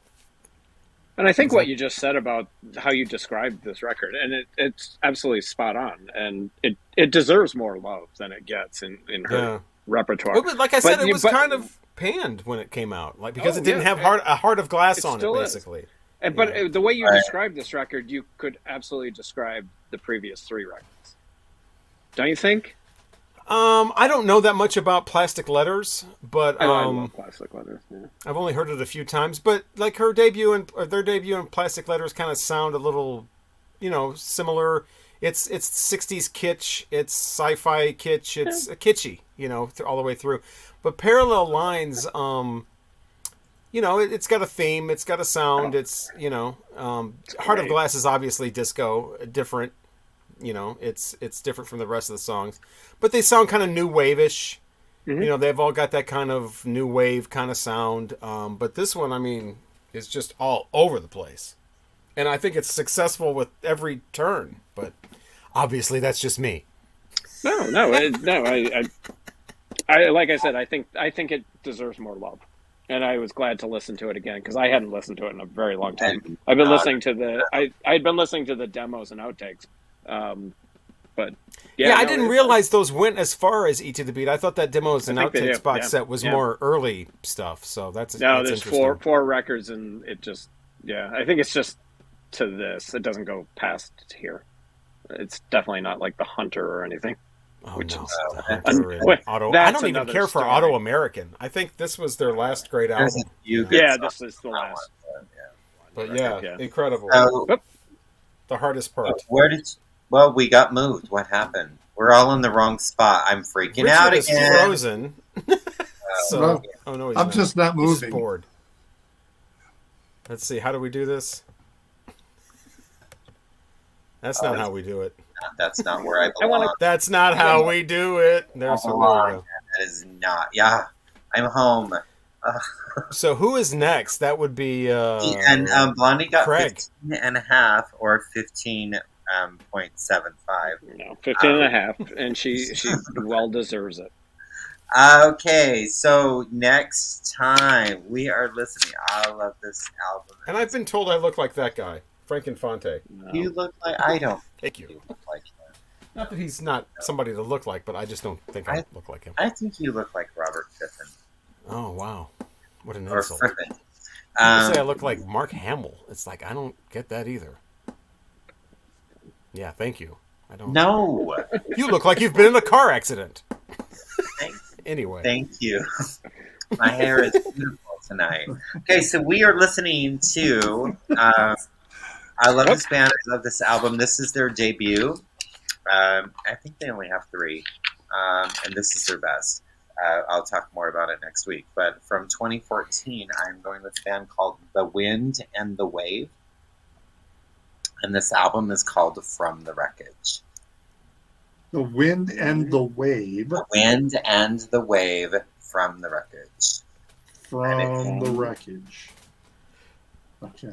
And I think what you just said about how you described this record, and it's absolutely spot on, and it deserves more love than it gets in her repertoire.
Well, but like I said, it was kind of panned when it came out, like because it didn't have a heart of glass on it, basically.
But the way you described this record, you could absolutely describe the previous 3 records. Don't you think?
I don't know that much about Plastic Letters, but
I love Plastic Letters. Yeah.
I've only heard it a few times. But like their debut and Plastic Letters kind of sound a little, similar. It's 60s kitsch, it's sci-fi kitsch, it's kitschy, all the way through. But Parallel Lines, it's got a theme, it's got a sound, it's Heart of Glass is obviously disco, different. It's different from the rest of the songs, but they sound kind of new wave-ish. Mm-hmm. They've all got that kind of new wave kind of sound. But this one, I mean, is just all over the place. And I think it's successful with every turn, but obviously that's just me.
No. I like I said, I think it deserves more love, and I was glad to listen to it again because I hadn't listened to it in a very long time. I've been listening to I'd been listening to the demos and outtakes, but
I didn't realize those went as far as E to the Beat. I thought that demos and outtakes box set was more early stuff. So that's
there's four records, and it just I think it's just to this. It doesn't go past here. It's definitely not like the Hunter or anything.
Oh, no. Auto. I don't even care for Auto American. I think this was their last great album.
This is the last.
But incredible. The hardest part.
Well, we got moved. What happened? We're all in the wrong spot. I'm freaking out again.
Richard is frozen. So, no,
I'm just not moving.
He's bored. Let's see. How do we do this? That's not how we do it.
That's not where I belong.
That's not how we do it. There's where we go.
That is not. Yeah, I'm home.
So who is next? That would be
and Blondie got
Craig.
15 and a half or 15.75.
No, 15 and a half, and she well deserves it.
Okay, so next time we are listening. I love this album.
And I've been told I look like that guy, Frankenfonte.
No. You look like I don't.
Thank you.
You look like him.
Not that he's not somebody to look like, but I just don't think I look like him.
I think you look like Robert Griffin.
Oh wow, what an
or
insult!
Griffin.
People say I look like Mark Hamill. It's like I don't get that either. Yeah, thank you. I don't.
No.
You look like you've been in a car accident. Anyway.
Thank you. My hair is beautiful tonight. Okay, so we are listening to. I love this band. I love this album. This is their debut. I think they only have 3, and this is their best. I'll talk more about it next week. But from 2014, I'm going with a band called The Wind and the Wave. And this album is called From the Wreckage.
The Wind and the Wave.
The Wind and the Wave from the Wreckage.
From the Wreckage. Okay.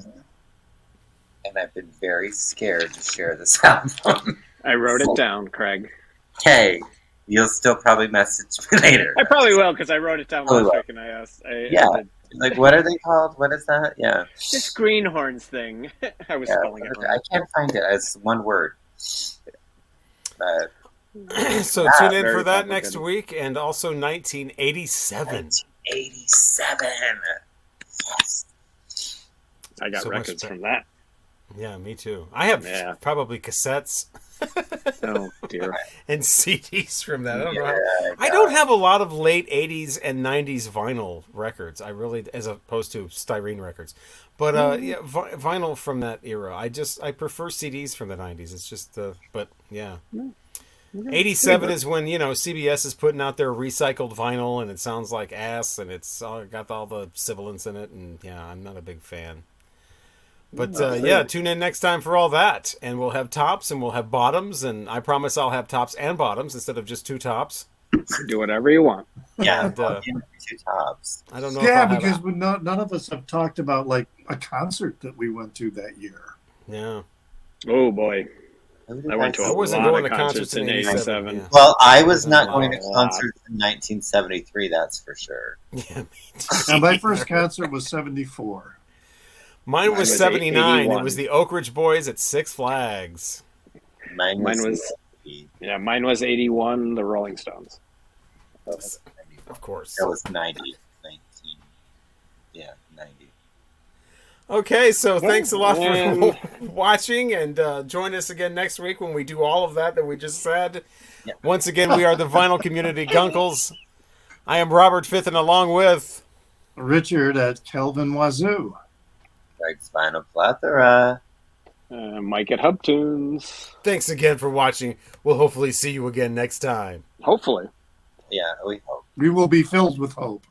And I've been very scared to share this album.
I wrote it down, Craig.
Okay. You'll still probably message me later.
I probably will, because I wrote it down last week and I asked.
Like, what are they called? What is that? Yeah.
This greenhorns thing. I was spelling it wrong.
I can't find it. It's one word.
So tune in for that next week, and also 1987.
1987. Yes.
I got records from that.
Yeah, me too. I have probably cassettes.
Oh dear.
And CDs from that. I don't know. I don't have a lot of late 80s and 90s vinyl records. I really, as opposed to styrene records. But vinyl from that era. I prefer CDs from the 90s. It's just but yeah. 87 is when, CBS is putting out their recycled vinyl and it sounds like ass and it's got all the sibilants in it, and I'm not a big fan. But tune in next time for all that, and we'll have tops and we'll have bottoms, and I promise I'll have tops and bottoms instead of just 2 tops.
Do whatever you want.
Yeah, and, 2 tops.
I don't know.
Because none of us have talked about like a concert that we went to that year.
Yeah.
Oh boy. I went to a lot of concerts in 87.
Yeah.
Well, I was not going to concerts in 1973, that's for sure.
Yeah,
and my first concert was 74.
Mine was 79. 81. It was the Oak Ridge Boys at Six Flags.
Mine was 81, the Rolling Stones.
Of course.
That was 90. 90.
Okay, so thanks a lot for watching, and join us again next week when we do all of that we just said. Yeah. Once again, we are the Vinyl Community Guncles. I am Robert Fifth, and along with
Richard at Kelvin Wazoo.
Greg's Vinyl Plethora.
Mike at Hub Tunes.
Thanks again for watching. We'll hopefully see you again next time.
Hopefully.
Yeah, we hope.
We will be filled with hope.